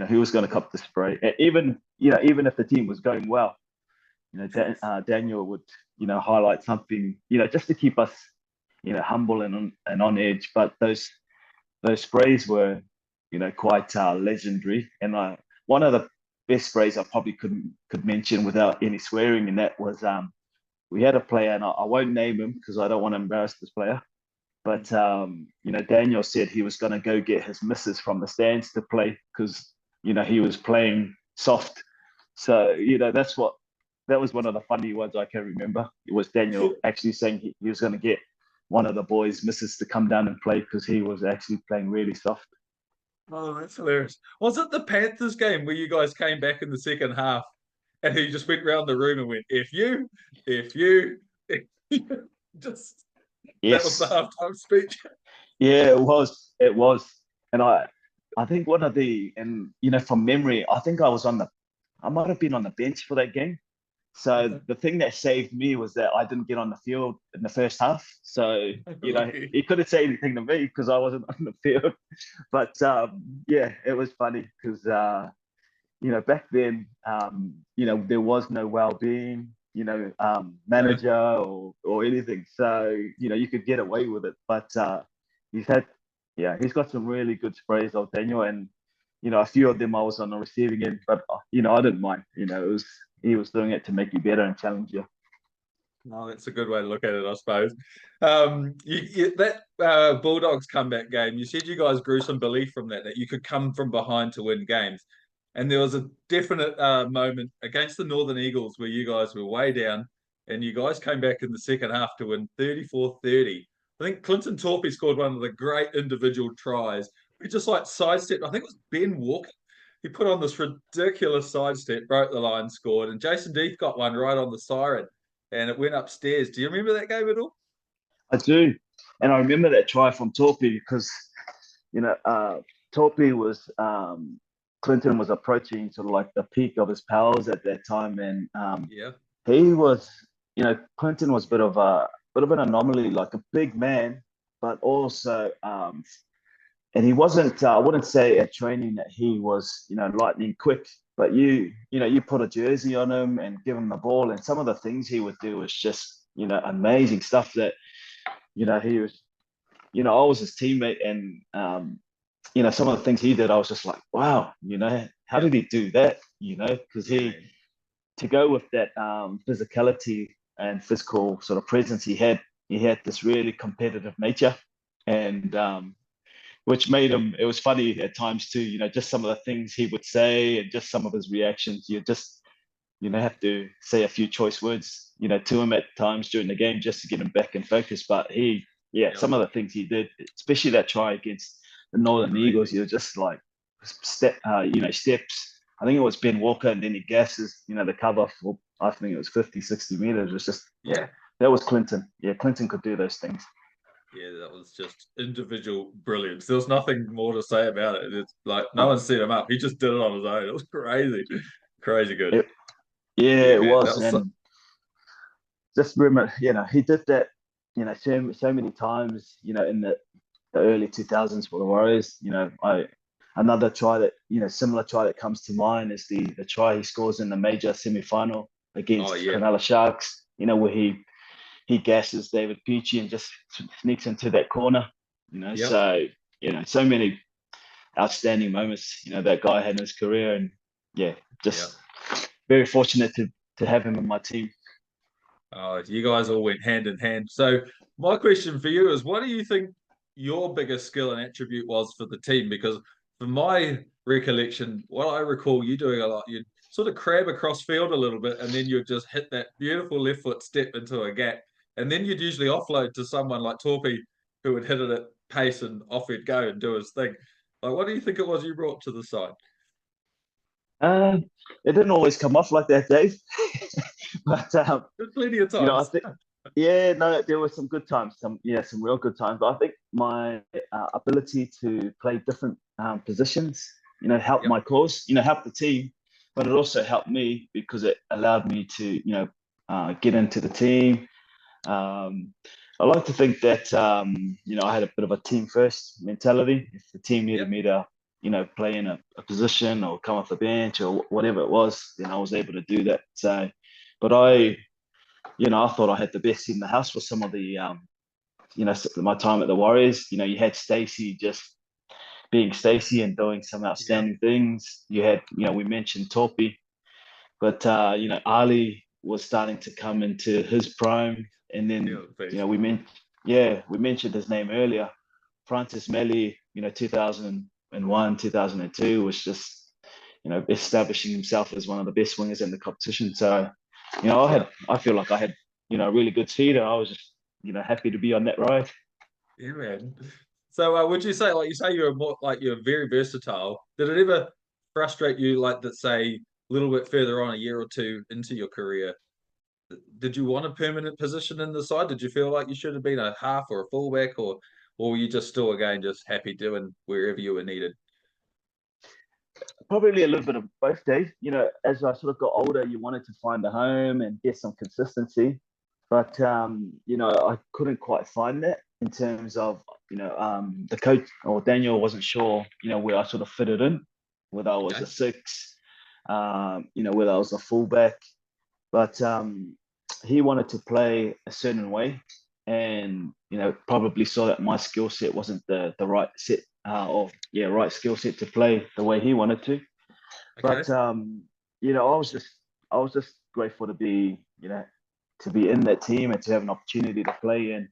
who was going to cop the spray. And even if the team was going well, Daniel would, highlight something, just to keep us, humble and on edge. But those sprays were, quite legendary. And one of the best sprays I probably could mention without any swearing, and that was we had a player, and I won't name him because I don't want to embarrass this player. But Daniel said he was going to go get his missus from the stands to play because he was playing soft. So that was one of the funny ones I can remember. It was Daniel actually saying he was going to get one of the boys' missus to come down and play because he was actually playing really soft. oh, that's hilarious. Was it the Panthers game where you guys came back in the second half and he just went around the room and went, if you, just that was the Yes, halftime speech. yeah, it was, and I think one of the and from memory, I think I might have been on the bench for that game. So the thing that saved me was that I didn't get on the field in the first half. So, Lucky. he couldn't say anything to me because I wasn't on the field. But yeah, it was funny because, back then, there was no well-being, No. manager or anything. So, you could get away with it. But he's had, yeah, he's got some really good sprays, old Daniel. And, a few of them I was on the receiving end, but, I didn't mind. He was doing it to make you better and challenge you. No, that's a good way to look at it, I suppose. That Bulldogs comeback game, you said you guys grew some belief from that you could come from behind to win games. And there was a definite moment against the Northern Eagles where you guys were way down. and you guys came back in the second half to win 34-30. I think Clinton Torpey scored one of the great individual tries. He just like sidestepped. I think it was Ben Walker. He put on this ridiculous sidestep, broke the line, scored, and Jason Deeth got one right on the siren, and it went upstairs. Do you remember that game at all? I do. And I remember that try from Torpy because, Torpy was, Clinton was approaching sort of like the peak of his powers at that time. And Yeah, he was, Clinton was a bit of an anomaly, like a big man, but also, and he wasn't, I wouldn't say at training that he was, lightning quick, but you put a jersey on him and give him the ball. And some of the things he would do was just, amazing stuff that, he was, I was his teammate and, some of the things he did, I was just like, wow, how yeah, did he do that? Because yeah, he, man. to go with that physicality and physical sort of presence he had this really competitive nature. And which made him, it was funny at times too, just some of the things he would say and just some of his reactions. You just, have to say a few choice words, to him at times during the game just to get him back in focus. But yeah, Yeah, some of the things he did, especially that try against the Northern Eagles, crazy. you're just like steps. I think it was Ben Walker, and then he gasses, the cover for, I think it was 50, 60 meters. It was just, yeah, Yeah, that was Clinton. Yeah, Clinton could do those things. yeah, that was just individual brilliance. There was nothing more to say about it. It's like no one set him up. He just did it on his own. It was crazy, crazy good. It, yeah, Yeah, it man, that was. was so, And just remember, he did that, so many times, in the early 2000s for the Warriors. Another try that, similar try that comes to mind is the try he scores in the major semi-final oh against yeah, Cronulla Sharks, where he gasses David Peachy and just sneaks into that corner, yep, so, so many outstanding moments, that guy had in his career. And yeah, yep. just very fortunate to have him in my team. You guys all went hand in hand. So my question for you is, what do you think your biggest skill and attribute was for the team? Because from my recollection, what I recall you doing a lot, you'd sort of crab across field a little bit, and then you'd just hit that beautiful left foot step into a gap, and then you'd usually offload to someone like Torpy, who would hit it at pace, and off he'd go and do his thing. Like, what do you think it was you brought to the side? Uh, it didn't always come off like that, Dave. But There's plenty of I times. think, yeah, no, there were some good times, some real good times. But I think my ability to play different positions, helped Yep. my cause, helped the team, but it also helped me because it allowed me to, get into the team. Um, I like to think that, I had a bit of a team first mentality. If the team needed Yep. me to, play in a position or come off the bench or whatever it was, then I was able to do that. So, but I thought I had the best in the house for some of the, my time at the Warriors. You had Stacey just being Stacey and doing some Yep. outstanding things. You had, we mentioned Torpy, but Ali was starting to come into his prime, and then Yeah. we mentioned his name earlier, Francis Melli. 2001, 2002 was just establishing himself as one of the best wingers in the competition. So Yep. I feel like I had a really good seat, and I was just happy to be on that ride. Yeah, man. So, would you say, like you say, you're more like you're very versatile? Did it ever frustrate you, like that, say, a little bit further on, a year or two into your career? Did you want a permanent position in the side? Did you feel like you should have been a half or a fullback, or were you just still again just happy doing wherever you were needed? Probably a little bit of both, Dave. As I sort of got older, you wanted to find a home and get some consistency, but I couldn't quite find that in terms of the coach or Daniel wasn't sure where I sort of fitted in, whether I was Okay. a six, whether I was a fullback, but he wanted to play a certain way, and probably saw that my skill set wasn't the right set right skill set to play the way he wanted to. Okay. But I was just grateful to be in that team and to have an opportunity to play. And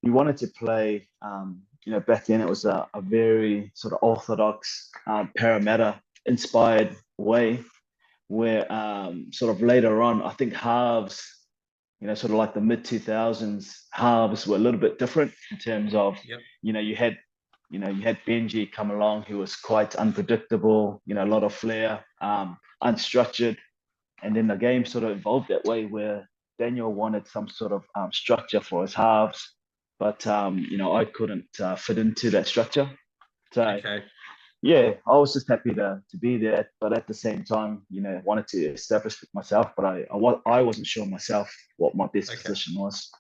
we wanted to play. Back then it was a very sort of orthodox Parramatta inspired way where sort of later on, I think halves sort of like the mid 2000s halves were a little bit different in terms of, Yep. you had Benji come along who was quite unpredictable, a lot of flair, unstructured, and then the game sort of evolved that way where Daniel wanted some sort of structure for his halves, but I couldn't fit into that structure. So Okay. yeah, I was just happy to be there, but at the same time, wanted to establish myself, but I wasn't sure myself what my best Okay. position was.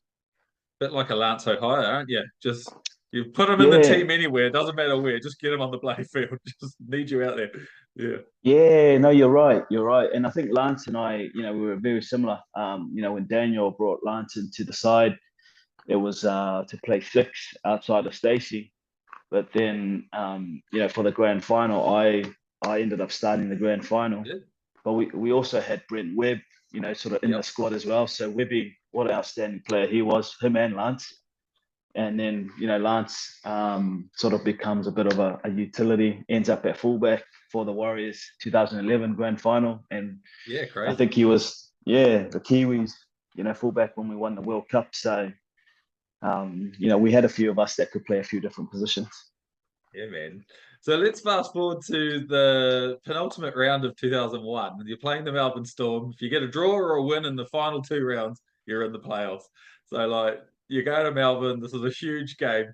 Bit like a Lance O'Hire, aren't you? Just you put him in the Yeah, team anywhere, doesn't matter where, just get him on the play field. Just need you out there. Yeah. yeah, no, you're right, and I think Lance and I, we were very similar. When Daniel brought Lance into the side, it was to play six outside of Stacey, but then for the grand final, I ended up starting the grand final. Yeah. But we also had Brent Webb, sort of in the Yep. squad as well. So Webby, what an outstanding player he was, him and Lance. And then, Lance sort of becomes a bit of a utility, ends up at fullback for the Warriors 2011 grand final. And Yeah, I crazy. think he was, the Kiwis, fullback when we won the World Cup. So, we had a few of us that could play a few different positions. Yeah, man. So let's fast forward to the penultimate round of 2001. You're playing the Melbourne Storm. If you get a draw or a win in the final two rounds, you're in the playoffs. So, like, you go to Melbourne. This is a huge game,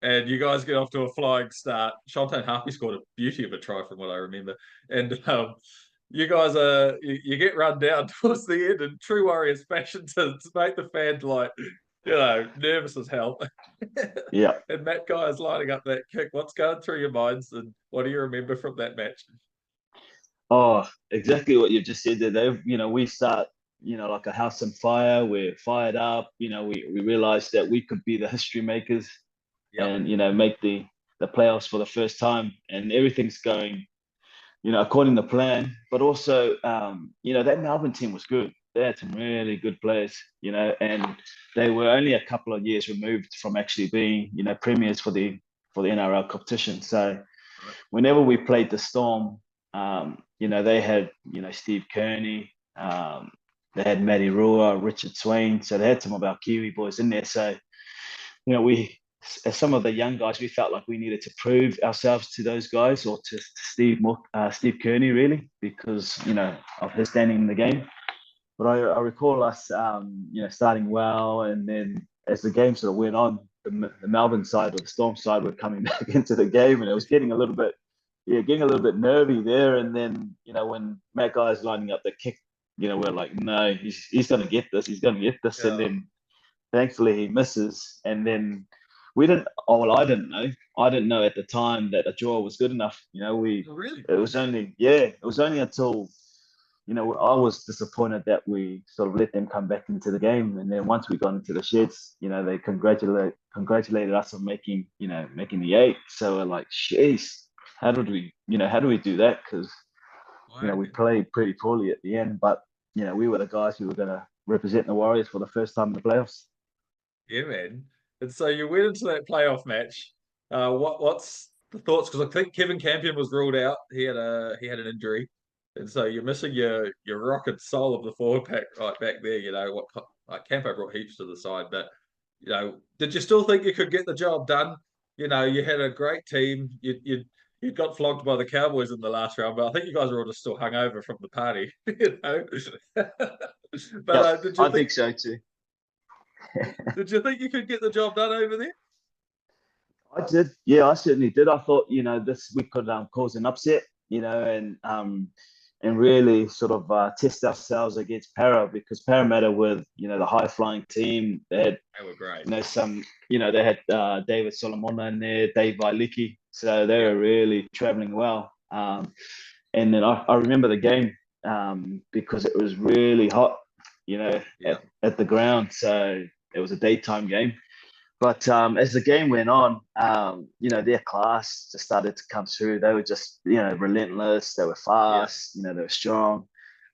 and you guys get off to a flying start. Shantae Harpy scored a beauty of a try, from what I remember. And you guys you get run down towards the end in true Warriors fashion to make the fans like nervous as hell. Yeah. And Matt Guy is lining up that kick. What's going through your minds, and what do you remember from that match? Oh, exactly what you've just said there, Dave. We start, like a house on fire. We're fired up. We realized that we could be the history makers Yep. and, make the playoffs for the first time. And everything's going, according to plan. But also, that Melbourne team was good. They had some really good players, and they were only a couple of years removed from actually being, premiers for the NRL competition. So Right. whenever we played the Storm, they had, Steve Kearney, they had Matty Rua, Richard Swain. So they had some of our Kiwi boys in there. So, we, as some of the young guys, we felt like we needed to prove ourselves to those guys or to Steve Kearney, really, because, of his standing in the game. But I recall us, starting well. And then as the game sort of went on, the Melbourne side or the Storm side were coming back into the game, and it was getting a little bit, getting a little bit nervy there. And then, when Matt Guy's lining up the kick, we're like, no, he's going to get this. He's going to get this. And Yeah. then thankfully he misses. And then we didn't, oh, well, I didn't know. I didn't know at the time that a draw was good enough. Oh, really? It was only until, I was disappointed that we sort of let them come back into the game. And then once we got into the sheds, they congratulated us on making the eight. So we're like, jeez, how do we do that? Because, Wow. we played pretty poorly at the end, but, we were the guys who were going to represent the Warriors for the first time in the playoffs. Yeah, man. And so you went into that playoff match. What's the thoughts? Because I think Kevin Campion was ruled out. He had an injury, and so you're missing your rocket soul of the forward pack right back there. Like Campo brought heaps to the side, but did you still think you could get the job done? You had a great team. You got flogged by the Cowboys in the last round, but I think you guys were all just still hungover from the party. But Yep, did you I think think so too. did you think you could get the job done over there? I did. Yeah, I certainly did. I thought, this we could cause an upset, and really sort of test ourselves against Para because Parramatta with, the high flying team, they had, They were great. they had David Solomona in there, Dave Vailiki. So they Yeah, were really traveling well. And then I remember the game because it was really hot, yeah, at the ground. So it was a daytime game. But as the game went on, their class just started to come through. They were just, relentless. They were yeah. fast. They were strong.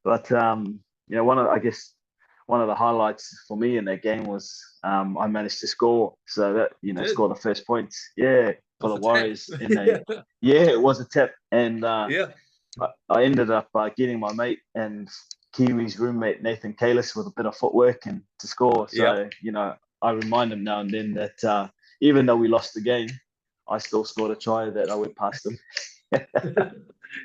But I guess one of the highlights for me in that game was I managed to score. So that You did. score the first points. Yeah, for Was the the tap. Warriors in a Yeah, yeah, it was a tap, and yeah. I ended up getting my mate, and Kiwi's roommate Nathan Kalis with a bit of footwork and to score. Yep. So, I remind him now and then that even though we lost the game, I still scored a try that I went past him.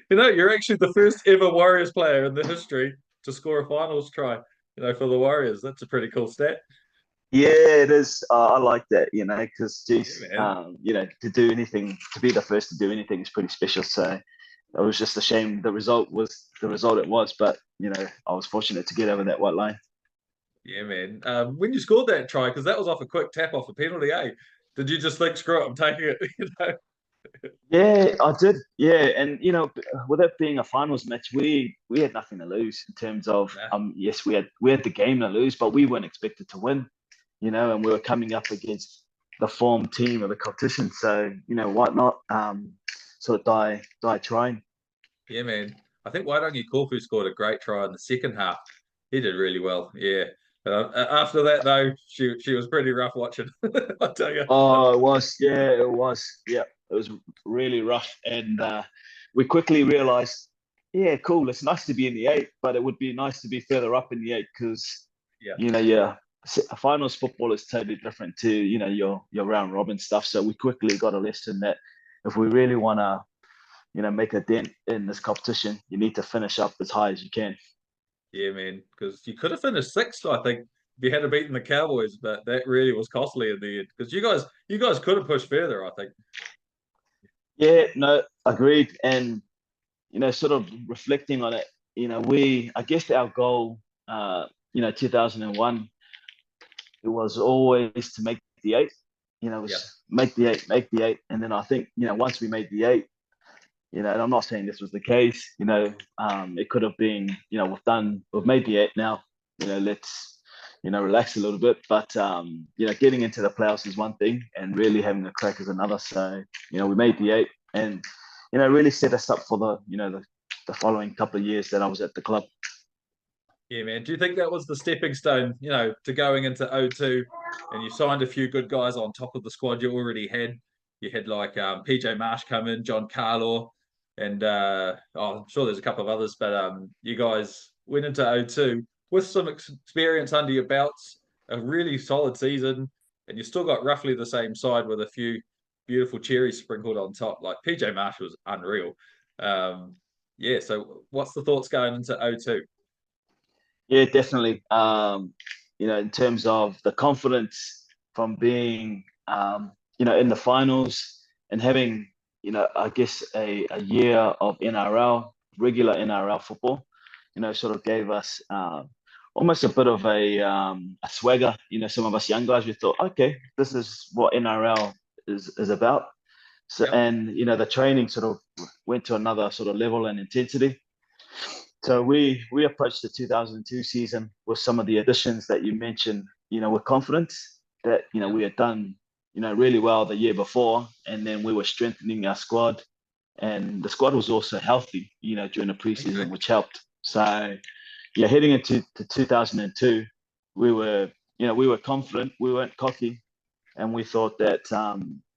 You're actually the first ever Warriors player in the history to score a finals try, for the Warriors. That's a pretty cool stat. Yeah, it is. I like that, because Yeah, geez, man. to do anything, to be the first to do anything is pretty special. So it was just a shame the result was the result it was, but I was fortunate to get over that white line. Yeah, man. When you scored that try, because that was off a quick tap off a penalty, eh? Did you just think, screw it, I'm taking it? Yeah, I did. Yeah, and with it being a finals match, we had nothing to lose in terms of Nah. yes, we had the game to lose, but we weren't expected to win, and we were coming up against the form team of the competition. So, why not sort of die trying. Yeah, man. I think Waitangi Korfu scored a great try in the second half. He did really well. Yeah. After that, though, she was pretty rough watching. I tell you. Oh, it was. Yeah, it was. Yeah, it was really rough. And we quickly realized, yeah, cool. It's nice to be in the eight, but it would be nice to be further up in the eight because, Yeah. yeah, finals football is totally different to, your round robin stuff. So we quickly got a lesson that if we really want to, make a dent in this competition, you need to finish up as high as you can. Yeah, man. Because you could have finished sixth, I think, if you had beaten the Cowboys, but that really was costly in the end. Because you guys could have pushed further, I think. Yeah, no, agreed. And sort of reflecting on it, I guess our goal, 2001, it was always to make the eight, Yeah. was make the eight. And then I think, once we made the eight, and I'm not saying this was the case, it could have been, we've made the eight now, let's, relax a little bit. But, getting into the playoffs is one thing and really having a crack is another. So, we made the eight and, really set us up for the following couple of years that I was at the club. Yeah, man. Do you think that was the stepping stone, to going into O2 and you signed a few good guys on top of the squad you already had? You had like PJ Marsh come in, John Carlaw, and I'm sure there's a couple of others, but you guys went into O2 with some experience under your belts, a really solid season, and you still got roughly the same side with a few beautiful cherries sprinkled on top. Like PJ Marsh was unreal. Yeah, so what's the thoughts going into O2? Yeah, definitely. In terms of the confidence from being, in the finals and having, I guess a year of NRL, regular NRL football, sort of gave us almost a bit of a swagger. Some of us young guys, we thought, okay, this is what NRL is about. So, Yep. and, the training sort of went to another sort of level and intensity. So we approached the 2002 season with some of the additions that you mentioned, with confidence that, Yep. we had done, really well the year before. And then we were strengthening our squad. And the squad was also healthy, during the preseason, Okay. which helped. So, yeah, heading into 2002, we were confident, we weren't cocky. And we thought that,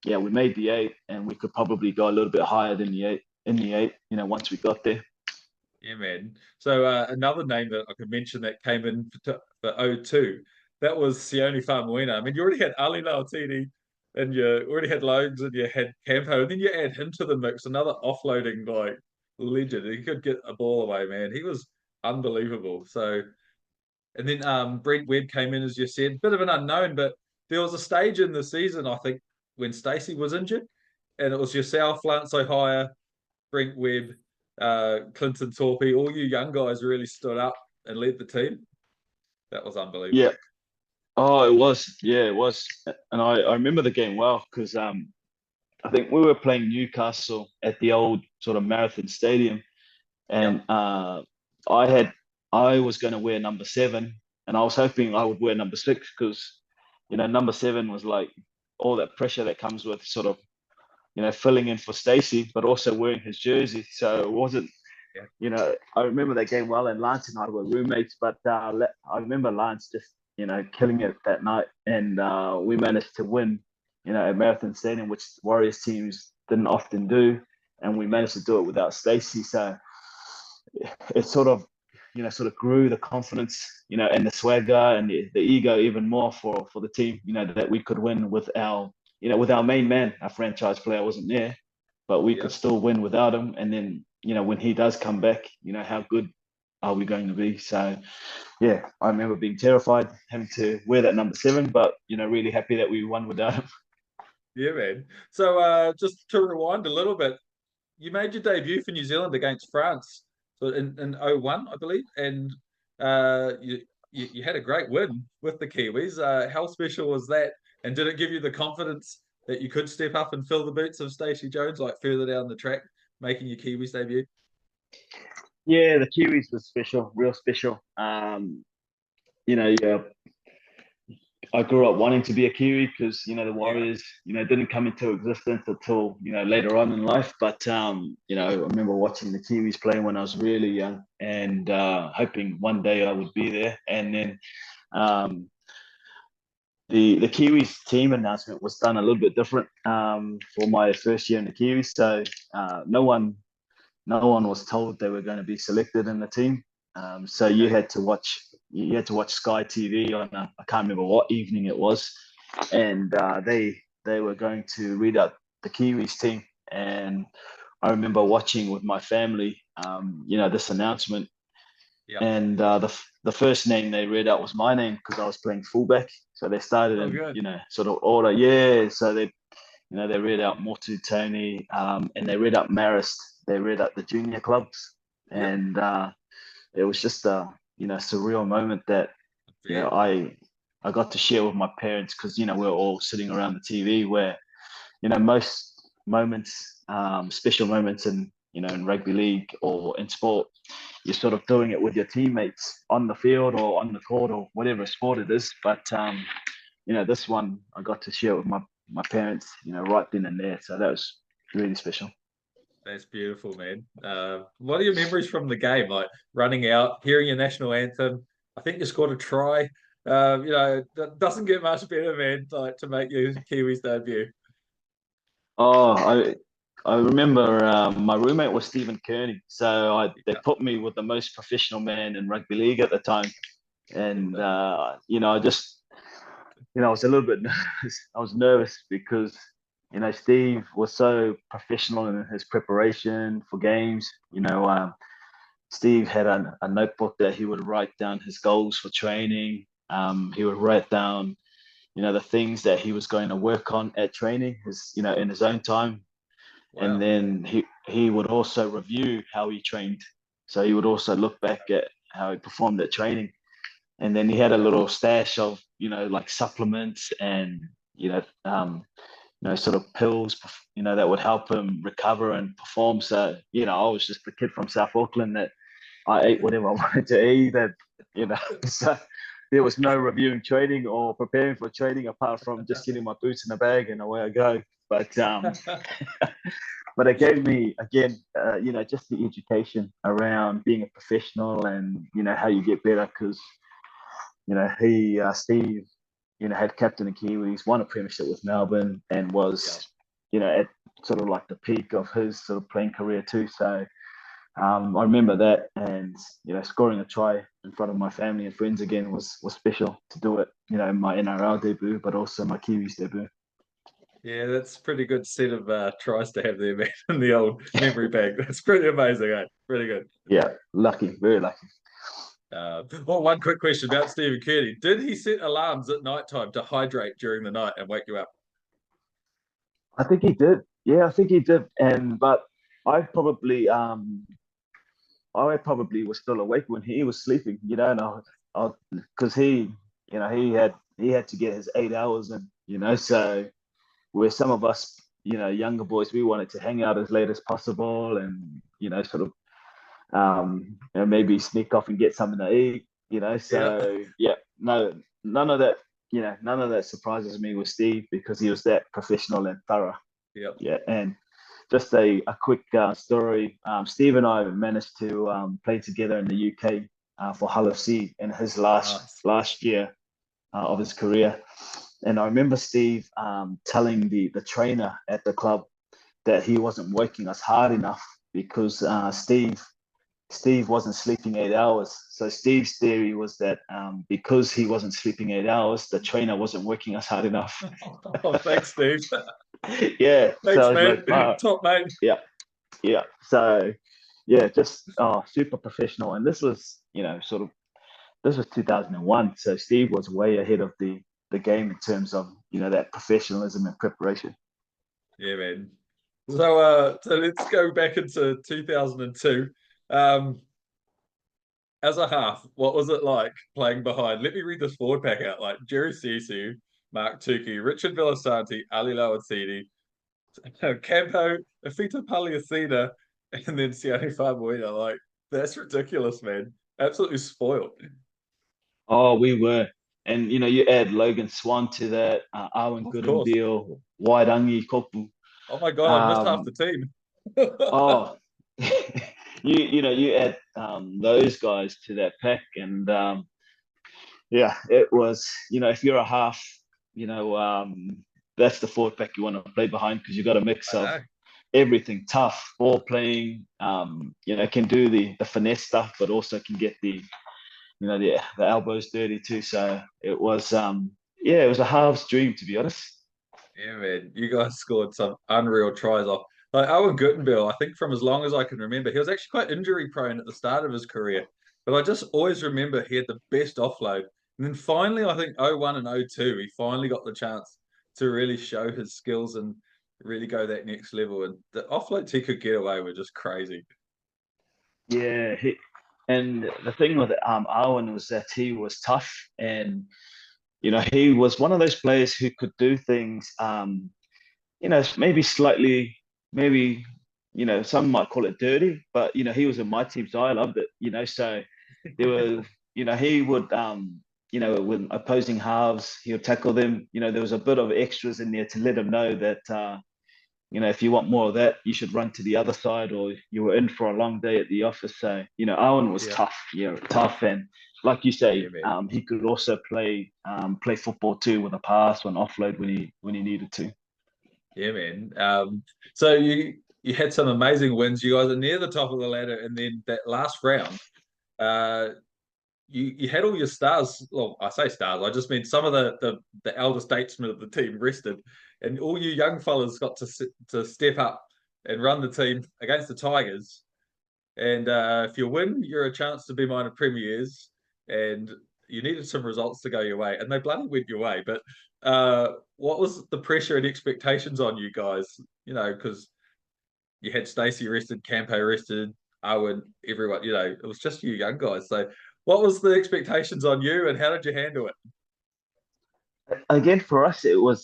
yeah, we made the eight and we could probably go a little bit higher than the eight, once we got there. Yeah, man. So another name that I could mention that came in for O2, that was Sione Faumuina. I mean, you already had Ali Lautini and you already had Logs and you had Campo, and then you add him to the mix, another offloading like legend. He could get a ball away, man. He was unbelievable. So, and then Brent Webb came in, as you said, bit of an unknown, but there was a stage in the season, I think, when Stacey was injured, and it was yourself, Lance O'Hire, Brent Webb, Clinton Torpey, all you young guys really stood up and led the team. That was Yeah. unbelievable. Oh, it was. Yeah, it was. And I remember the game well because I think we were playing Newcastle at the old sort of Marathon Stadium, and Yep. I was going to wear number 7, and I was hoping I would wear number 6 because number 7 was like all that pressure that comes with sort of filling in for Stacey, but also wearing his jersey. So it wasn't. Yeah. I remember that game well, and Lance and I were roommates, but I remember Lance just, killing it that night, and we managed to win, at Marathon Stadium, which Warriors teams didn't often do, and we Yeah. managed to do it without Stacey. So it's sort of, sort of grew the confidence, and the swagger and the ego even more for the team, that we could win with our main man. Our franchise player wasn't there, but we Yeah. could still win without him. And then, when he does come back, how good are we going to be? So, yeah, I remember being terrified having to wear that number 7, but, really happy that we won without him. Yeah, man. So just to rewind a little bit, you made your debut for New Zealand against France, so in 01, I believe, and you had a great win with the Kiwis. How special was that? And did it give you the confidence that you could step up and fill the boots of Stacey Jones, like further down the track, making your Kiwis debut? Yeah, the Kiwis was special, real special. Yeah, I grew up wanting to be a Kiwi because the Yeah, Warriors didn't come into existence until later on in life. But I remember watching the Kiwis play when I was really young, and hoping one day I would be there. And then um, the Kiwis team announcement was done a little bit different for my first year in the Kiwis. So no one was told they were going to be selected in the team. So okay. you had to watch Sky TV on I can't remember what evening it was, and they were going to read out the Kiwis team, and I remember watching with my family, this announcement, Yeah. and the first name they read out was my name because I was playing fullback. So they started Oh, in good. sort of order, yeah. So they read out Motu Tony, and they read out Marist. They read out the junior clubs, Yep. and it was just a surreal moment that Yeah. I got to share with my parents because we are all sitting around the TV where most moments, special moments in rugby league or in sport, you're sort of doing it with your teammates on the field or on the court or whatever sport it is. But this one I got to share with my parents, right then and there. So that was really special. That's beautiful, man. What are your memories from the game? Like running out, hearing your national anthem. I think you scored a try. That doesn't get much better, man. Like to make your Kiwis debut. Oh, I remember my roommate was Stephen Kearney, so they Yeah, put me with the most professional man in rugby league at the time, and yeah. I just I was a little bit nervous. I was nervous because Steve was so professional in his preparation for games. Steve had a notebook that he would write down his goals for training. He would write down the things that he was going to work on at training, in his own time, and Wow. then he would also review how he trained. So he would also look back at how he performed at training, and then he had a little stash of like supplements and sort of pills that would help him recover and perform. So I was just the kid from South Auckland that I ate whatever I wanted to eat, and so there was no reviewing training or preparing for training apart from just getting my boots in the bag and away I go. But it gave me again, just the education around being a professional and how you get better because he Steve had captain the Kiwis, won a premiership with Melbourne, and Yeah. was at sort of like the peak of his sort of playing career too. So I remember that, and scoring a try in front of my family and friends again was special to do it. My NRL debut, but also my Kiwis debut. Yeah, that's a pretty good set of tries to have there, man, in the old memory bank. That's pretty amazing, eh? Pretty good. Yeah, lucky, very lucky. One quick question about Stephen Kearney. Did he set alarms at night time to hydrate during the night and wake you up? I think he did. Yeah, I think he did. And but I probably I probably was still awake when he was sleeping. And I because he had to get his 8 hours in. So where some of us younger boys, we wanted to hang out as late as possible and sort of maybe sneak off and get something to eat. Yeah. So yeah, no, none of that. None of that surprises me with Steve because he was that professional and thorough. Yep. Yeah, and just a quick story. Steve and I managed to play together in the UK for Hull FC in his Nice. last year of his career. And I remember Steve telling the trainer at the club that he wasn't working us hard enough because Steve Steve wasn't sleeping 8 hours. So Steve's theory was that because he wasn't sleeping 8 hours, the trainer wasn't working us hard enough. Oh, thanks, Steve. Yeah. So I Thanks, was man. like, wow, Top mate. yeah, yeah. So yeah, just super professional. And this was, sort of this was 2001. So Steve was way ahead of the game in terms of, that professionalism and preparation. Yeah, man. So let's go back into 2002. Um, as a half, what was it like playing behind? Let me read this forward pack out. Like Jerry Sisu, Mark Tukey, Richard Villasanti, Ali Lauatsini, Campo, Afita Paliacina, and then Sione Fabuina. Like, that's ridiculous, man. Absolutely spoiled. Oh, we were. And, you add Logan Swan to that, Arwen Of course. Goodenbeal, Wairangi Kopu. Oh my God, I missed half Um, the team. oh, you add those guys to that pack. And yeah, it was, if you're a half, you know, um, that's the forward pack you want to play behind because you've got a mix I of know. everything tough, ball playing, can do the finesse stuff, but also can get the elbows dirty too. So it was yeah, it was a halves dream to be honest. Yeah, man. You guys scored some unreal tries off. Like Owen Guttenbill, I think from as long as I can remember, he was actually quite injury prone at the start of his career. But I just always remember he had the best offload. And then finally, I think 01 and 02, he finally got the chance to really show his skills and really go that next level. And the offloads he could get away were just crazy. Yeah, and the thing with Owen was that he was tough, and he was one of those players who could do things, maybe slightly, maybe some might call it dirty, but he was in my team, so I loved it. So there was, he would, with opposing halves, he would tackle them. There was a bit of extras in there to let him know that. If you want more of that, you should run to the other side, or you were in for a long day at the office. So, Owen was Yeah. tough, tough, and like you Yeah, say, man. he could also play football too with a pass or an offload when he needed to. Yeah, man. So you had some amazing wins. You guys are near the top of the ladder, and then that last round, uh, you had all your stars. Well, I say stars. I just mean some of the elder statesmen of the team rested, and all you young fellas got to step up and run the team against the Tigers. And if you win, you're a chance to be minor premiers. And you needed some results to go your way, and they bloody went your way. But what was the pressure and expectations on you guys? Because you had Stacey arrested, Campo arrested, Owen, everyone. It was just you young guys. So, what was the expectations on you, and how did you handle it? Again, for us, it was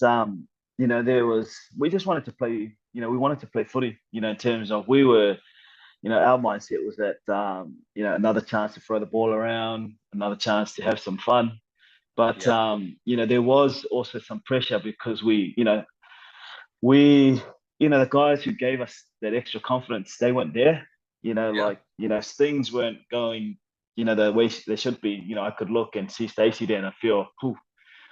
there was we just wanted to play. We wanted to play footy. In terms of we were. Our mindset was that another chance to throw the ball around, another chance to have some fun. But Yeah, there was also some pressure because we, the guys who gave us that extra confidence, they weren't there. yeah, Things weren't going, the way they should be. I could look and see Stacey there and I feel,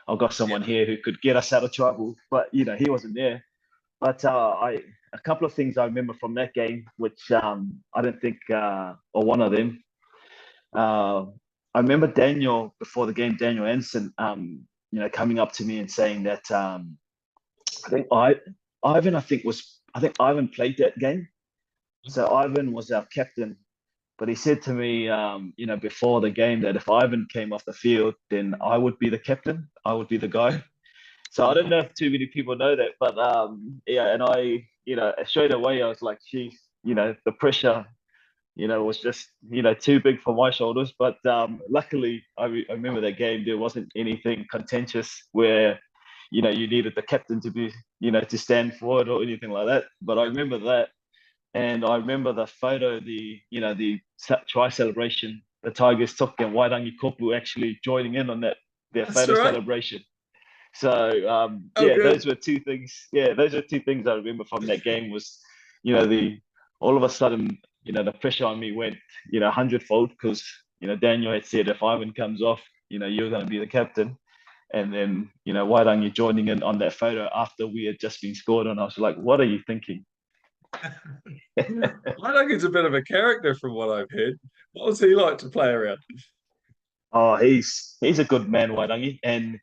I've got yeah. someone here who could get us out of trouble. But he wasn't there. But a couple of things I remember from that game, which I don't think, or one of them, uh, I remember Daniel before the game, Daniel Ensign, coming up to me and saying that I think Ivan, I think Ivan played that game, so Ivan was our captain. But he said to me, before the game that if Ivan came off the field, then I would be the captain. I would be the guy. So I don't know if too many people know that, but yeah, and I, straight away I was like, geez, the pressure, was just, too big for my shoulders. But luckily, I remember that game. There wasn't anything contentious where, you needed the captain to be, to stand forward or anything like that. But I Yeah. remember that, and I remember the photo, the try celebration the Tigers took, and Wairangi Kopu actually joining in on that their That's photo right. celebration. So Oh, yeah, good. those were two things. Yeah, those are two things I remember from that game was, the all of a sudden, the pressure on me went, hundredfold because Daniel had said if Ivan comes off, you're going to be the captain, and then Wairangi joining in on that photo after we had just been scored on. I was like, what are you thinking? I think he's a bit of a character from what I've heard. What was he like to play around? Oh, he's a good man, Wairangi, and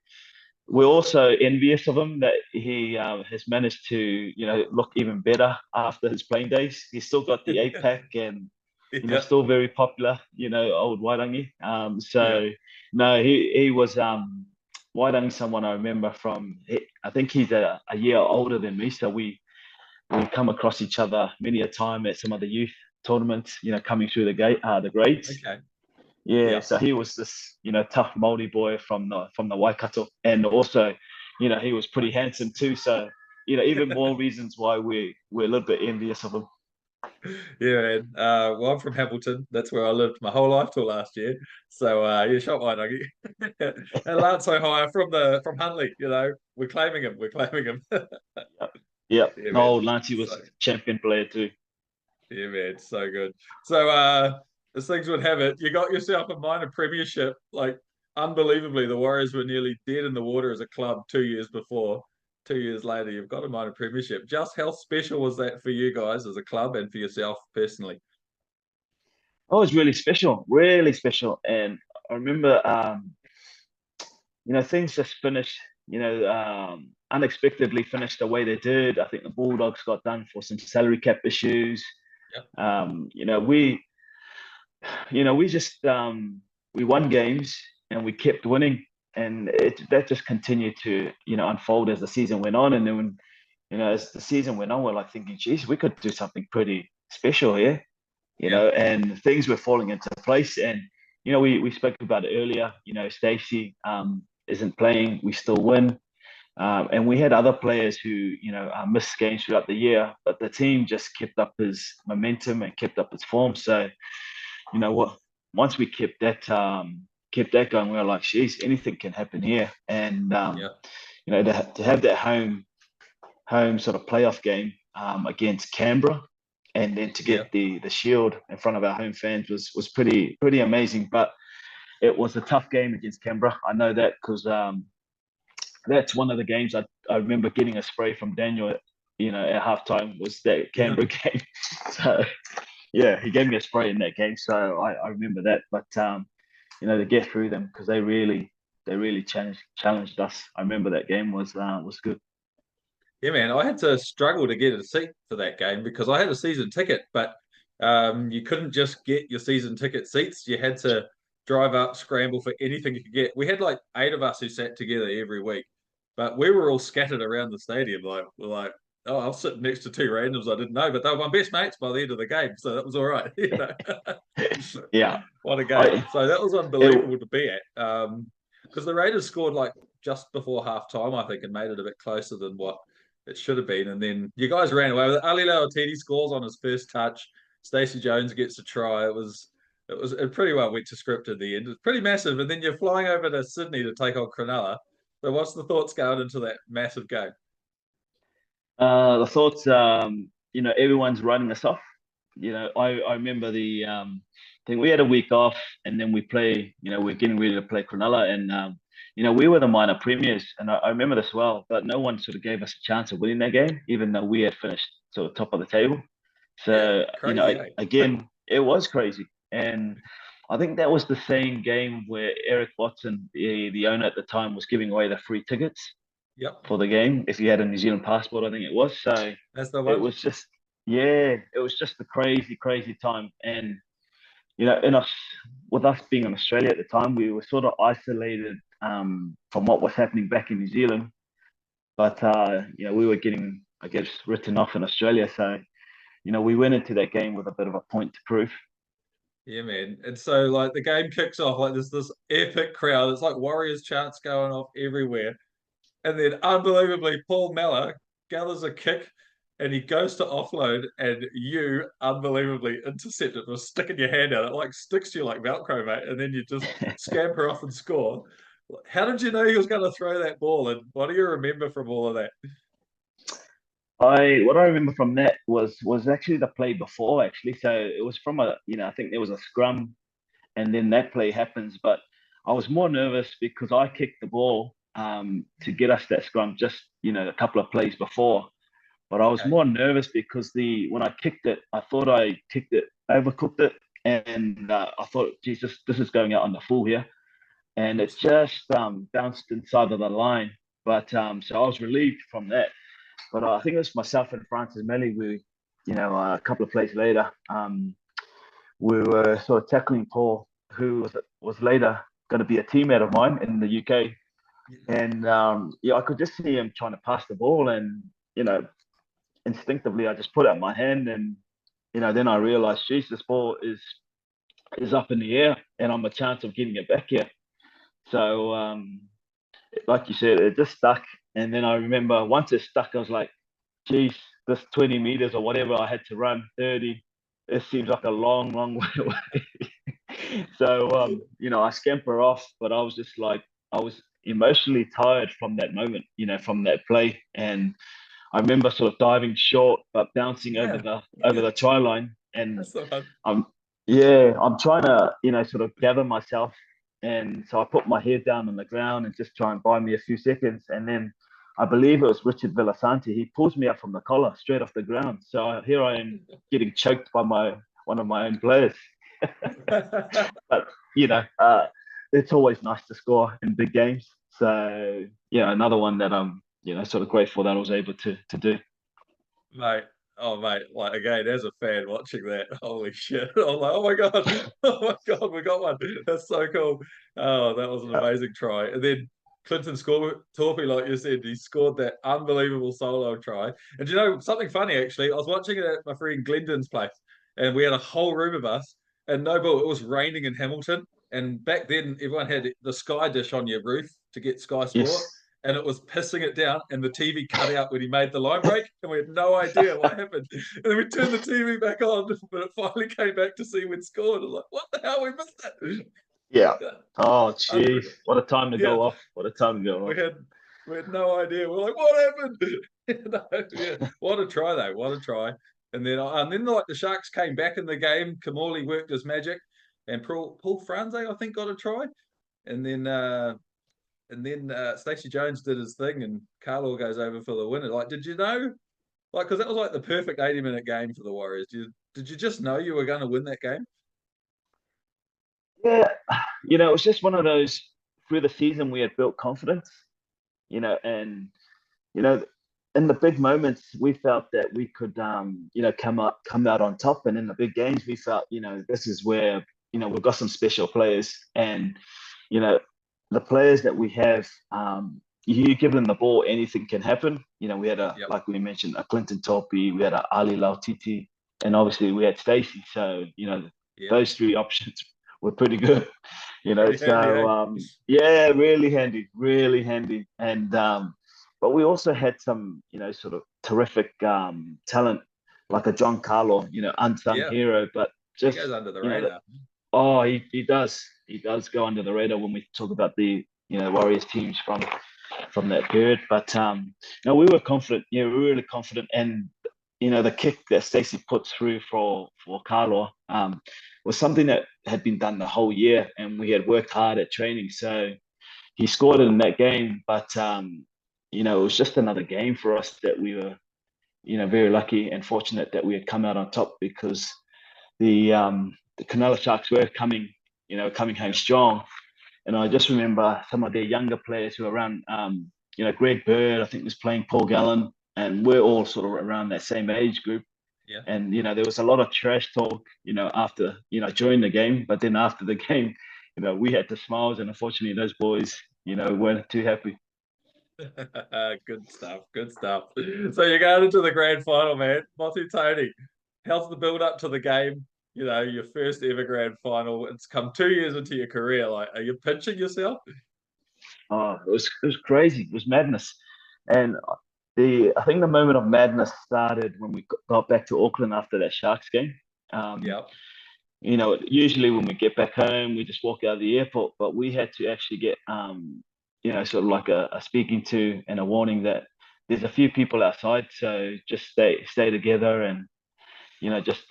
we're also envious of him that he has managed to, look even better after his playing days. He's still got the eight pack and, Yeah, still very popular, old Wairangi. yeah. So no, he was Wairangi, someone I remember from, I think he's a year older than me. So we come across each other many a time at some of the youth tournaments, coming through the grades. Okay. Yeah, Yeah. so he was this, tough Māori boy from the Waikato, and also, he was pretty handsome too. So, even more reasons why we're a little bit envious of him. Yeah, man. Well, I'm from Hamilton. That's where I lived my whole life till last year. So yeah, shot my nugget. And Lance O'Hire from Huntley, we're claiming him. We're claiming him. Yep. Yep. Yeah, man. Oh, Lancy So was champion player too. yeah, man, so good. So as things would have it, you got yourself a minor premiership. Like unbelievably, the Warriors were nearly dead in the water as a club 2 years before. 2 years later, you've got a minor premiership. Just how special was that for you guys as a club and for yourself personally? Oh, it was really special. And I remember, things just finished, unexpectedly finished the way they did. I think the Bulldogs got done for some salary cap issues. Yep. Um, you know, we we just we won games and we kept winning, and that just continued to unfold as the season went on. And then when as the season went on, we're like thinking, geez, we could do something pretty special here, Yeah. and things were falling into place. And we spoke about it earlier. Stacey isn't playing, we still win. And we had other players who, missed games throughout the year, but the team just kept up his momentum and kept up its form. So what? Once we kept that going, we were like, "Geez, anything can happen here." And Yeah. to have that home sort of playoff game against Canberra, and then to Yeah. get the shield in front of our home fans was pretty amazing. But it was a tough game against Canberra. I know that because that's one of the games I remember getting a spray from Daniel. At halftime was that Yeah. Canberra game. So yeah, he gave me a spray in that game, so I remember that. But to get through them because they really challenged us. I remember that game was good. Yeah, man. I had to struggle to get a seat for that game because I had a season ticket, but you couldn't just get your season ticket seats. You had to drive up, scramble for anything you could get. We had like 8 of us who sat together every week, but we were all scattered around the stadium. Like we're like, oh, I was sitting next to two randoms I didn't know, but they were my best mates by the end of the game, so that was all right. Yeah, What a game! I So that was it unbelievable to be at. Because the Raiders scored like just before half time, I think, and made it a bit closer than what it should have been. And then you guys ran away with it. Ali Lauatiti scores on his first touch. Stacey Jones gets a try. It pretty well went to script at the end. It's pretty massive. And then you're flying over to Sydney to take on Cronulla. So what's the thoughts going into that massive game? the thoughts everyone's running us off. I remember the thing we had a week off and then we play. We're getting ready to play Cronulla and we were the minor premiers and I remember this well, but no one sort of gave us a chance of winning that game, even though we had finished sort of top of the table. Yeah, So, crazy, eh? again, it was crazy. And I think that was the same game where Eric Watson, the owner at the time, was giving away the free tickets Yep, for the game if you had a New Zealand passport, I think it was. So that's the it one. was just, yeah, it was just a crazy, crazy time. And, in us, with us being in Australia at the time, we were sort of isolated from what was happening back in New Zealand. But, we were getting, I guess, written off in Australia. So, we went into that game with a bit of a point to prove. Yeah, man. And so like the game kicks off like there's this epic crowd. It's like Warriors chants going off everywhere. And then unbelievably, Paul Mellor gathers a kick and he goes to offload, and you unbelievably intercept it with sticking your hand out. It like sticks to you like Velcro, mate. And then you just scamper off and score. How did you know he was going to throw that ball? And what do you remember from all of that? What I remember from that was actually the play before actually. So it was from I think there was a scrum and then that play happens. But I was more nervous because I kicked the ball to get us that scrum just a couple of plays before. but I was Okay. more nervous because when I kicked it, I thought I kicked it, overcooked it, and I thought, Jesus, this is going out on the full here, and it just bounced inside of the line. But so I was relieved from that. But I think it was myself and Francis Melly. A couple of plays later, we were sort of tackling Paul, who was later going to be a teammate of mine in the UK. And yeah, I could just see him trying to pass the ball, and instinctively I just put out my hand, and then I realized, geez, this ball is up in the air, and I'm a chance of getting it back here. So like you said, it just stuck. And then I remember once it stuck, I was like, geez, this 20 meters or whatever I had to run, 30, it seems like a long, long way away. So, I scamper off, but I was just like, I was emotionally tired from that moment, from that play. And I remember sort of diving short, but bouncing over Yeah. the try line. And That's the one. I'm, yeah, I'm trying to, sort of gather myself. And so I put my head down on the ground and just try and buy me a few seconds. And then I believe it was Richard Villasanti. He pulls me up from the collar straight off the ground. So here I am getting choked by one of my own players. But it's always nice to score in big games. So yeah, another one that I'm sort of grateful that I was able to do. Mate, oh mate, like again, as a fan watching that, holy shit! I was like, oh my god, oh my god, we got one. That's so cool. Oh, that was an Yeah. amazing try. And then Clinton scored Torpy, like you said, he scored that unbelievable solo try. And you know something funny actually? I was watching it at my friend Glendon's place, and we had a whole room of us, and no ball. It was raining in Hamilton, and back then everyone had the Sky Dish on your roof to get Sky Sport, Yes. and it was pissing it down, and the TV cut out when he made the line break, and we had no idea what happened. And then we turned the TV back on, but it finally came back to see we'd scored. I was like, what the hell? We missed it. Yeah. Oh, geez. Unreal. What a time to Yeah, go off. What a time to go we off. had we had no idea. We're like, what happened? Yeah, what a try though! What a try! And then like the Sharks came back in the game. Kamali worked his magic, and Paul Franze I think got a try, and then Stacey Jones did his thing, and Carlo goes over for the winner. Like, did you know? Like, because that was like the perfect 80-minute game for the Warriors. Did you just know you were going to win that game? Yeah. It was just one of those through the season we had built confidence, and you know, in the big moments we felt that we could come out on top. And in the big games we felt, this is where, we've got some special players. And, you know, the players that we have, you give them the ball, anything can happen. We had Yep. like we mentioned, a Clinton Topi, we had a Ali Lautiti, and obviously we had Stacey. So, Yep. those three options were pretty good, Pretty handy, so eh? yeah, really handy. And but we also had some, sort of terrific talent, like a John Carlo, unsung Yeah. hero, but He just, goes under the that, radar. oh, he does go under the radar when we talk about the, Warriors teams from that period. But no, we were confident. Yeah, we were really confident. And the kick that Stacey put through for Carlo was something that had been done the whole year, and we had worked hard at training. So he scored it in that game. But it was just another game for us that we were, very lucky and fortunate that we had come out on top, because the Cronulla Sharks were coming home Yeah. strong. And I just remember some of their younger players who were around, Greg Bird, I think, was playing Paul Gallen, and we're all sort of around that same age group. Yeah. And, there was a lot of trash talk, after, during the game, but then after the game, we had the smiles, and unfortunately those boys, weren't too happy. Good stuff. Good stuff. So you're going into the grand final, man. Motu Tony, how's the build up to the game? Your first ever grand final. It's come 2 years into your career. Like, are you pinching yourself? Oh, it was crazy. It was madness. And I think the moment of madness started when we got back to Auckland after that Sharks game. Um, Yeah. Usually when we get back home, we just walk out of the airport, but we had to actually get, sort of like a speaking to and a warning that there's a few people outside, so just stay together, and just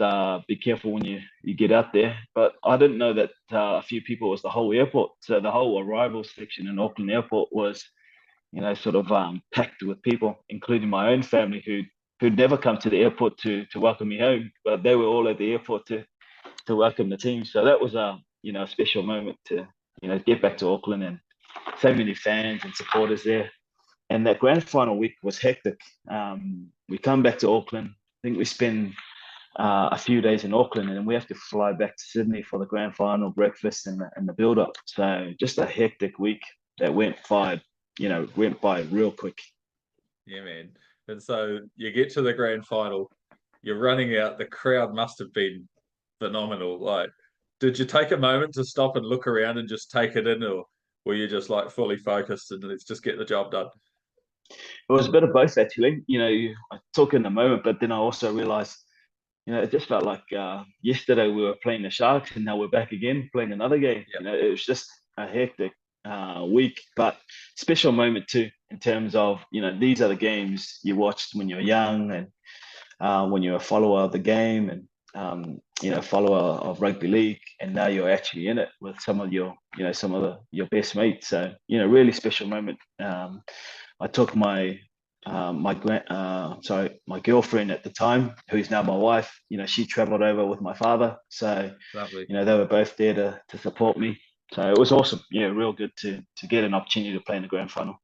be careful when you get out there. But I didn't know that a few people was the whole airport. So the whole arrival section in Auckland Airport was, sort of packed with people, including my own family who who'd never come to the airport to welcome me home, but they were all at the airport to welcome the team. So that was a a special moment to get back to Auckland and so many fans and supporters there. And that grand final week was hectic. We come back to Auckland. I think we spend a few days in Auckland, and then we have to fly back to Sydney for the grand final breakfast and the build up. So just a hectic week that went by real quick. Yeah, man. And so you get to the grand final, you're running out. The crowd must have been phenomenal. Like, did you take a moment to stop and look around and just take it in, or were you just like fully focused and let's just get the job done? It was a bit of both, actually. I took in the moment, but then I also realized, it just felt like yesterday we were playing the Sharks, and now we're back again playing another game. Yeah. It was just a hectic week, but special moment too, in terms of, these are the games you watched when you were young, and when you're a follower of the game, and follower of rugby league, and now you're actually in it with some of your best mates. So, really special moment. I took my my girlfriend at the time, who's now my wife. She traveled over with my father, so Lovely. they were both there to support me. So it was awesome. Yeah, real good to get an opportunity to play in the grand final.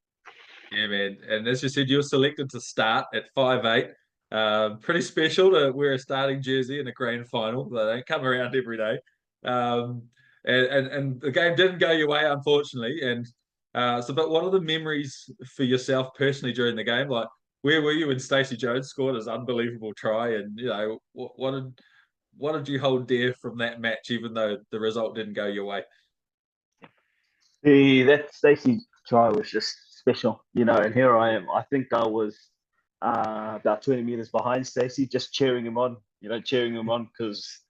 Yeah, man. And as you said, you were selected to start at 5'8". Pretty special to wear a starting jersey in a grand final. They don't come around every day. And the game didn't go your way, unfortunately. And but what are the memories for yourself personally during the game? Like, where were you when Stacey Jones scored his unbelievable try? And what did you hold dear from that match, even though the result didn't go your way? That Stacey try was just special, and here I am. I think I was about 20 meters behind Stacey, just cheering him on, because,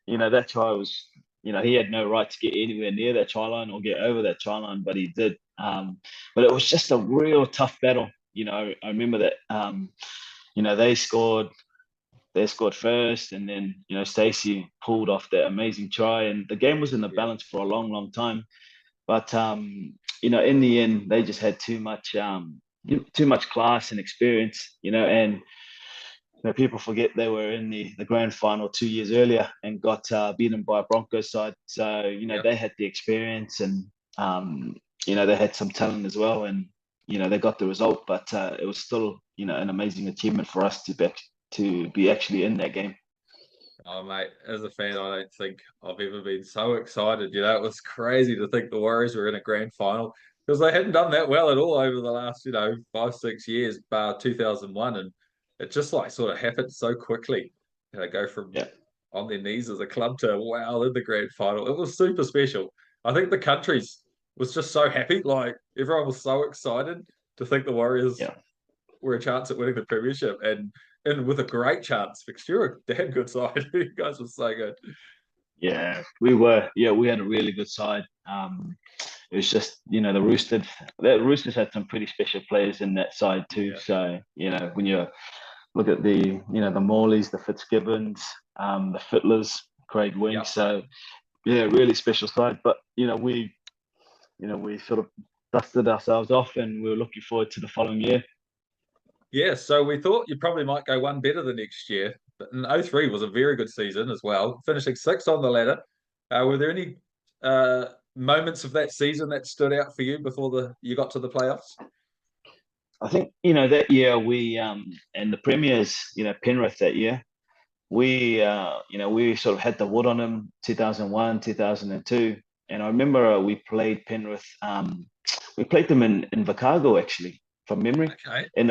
that try was, he had no right to get anywhere near that try line or get over that try line, but he did. But it was just a real tough battle. I remember that, they scored first, and then, Stacey pulled off that amazing try, and the game was in the Yeah. balance for a long, long time. But in the end, they just had too much class and experience, and people forget they were in the grand final 2 years earlier and got beaten by a Broncos side. So Yep. they had the experience, and they had some talent as well, and they got the result. But it was still an amazing achievement for us to be actually in that game. Oh, mate, as a fan, I don't think I've ever been so excited. It was crazy to think the Warriors were in a grand final because they hadn't done that well at all over the last, 5, 6 years, bar 2001. And it just like sort of happened so quickly. They go from Yeah. on their knees as a club to wow, in the grand final. It was super special. I think the countries was just so happy. Like everyone was so excited to think the Warriors Yeah. were a chance at winning the premiership, and with a great chance because you're a damn good side. You guys were so good. Yeah, we were. Yeah, we had a really good side. It was just, the Roosters had some pretty special players in that side too. Yeah, So, when you look at the Morleys, the Fitzgibbons, the Fittlers, Craig Wing. yeah, So, yeah, really special side. But, we sort of dusted ourselves off, and we were looking forward to the following year. yeah. So we thought you probably might go one better the next year, but in '03 was a very good season as well, finishing sixth on the ladder. Were there any moments of that season that stood out for you before you got to the playoffs? I think, that year we, and the premiers, Penrith that year, we sort of had the wood on them 2001, 2002. And I remember we played Penrith. We played them in Chicago, actually, from memory, Okay, in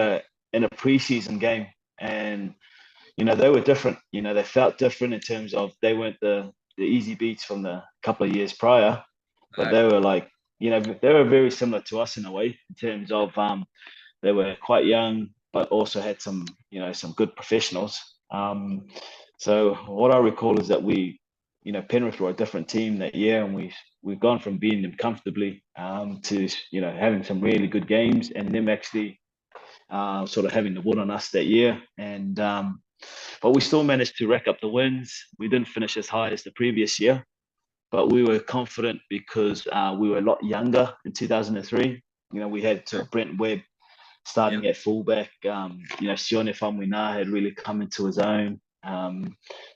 a preseason game. And, they were different. They felt different in terms of they weren't the easy beats from the couple of years prior, but no, they were like, they were very similar to us in a way in terms of they were quite young, but also had some good professionals. So what I recall is that Penrith were a different team that year, and we've gone from beating them comfortably to having some really good games, and them actually sort of having the wood on us that year. And but we still managed to rack up the wins. We didn't finish as high as the previous year, but we were confident because we were a lot younger in 2003. We had yeah, Brent Webb, starting Yep. at fullback. Sione Famuina had really come into his own.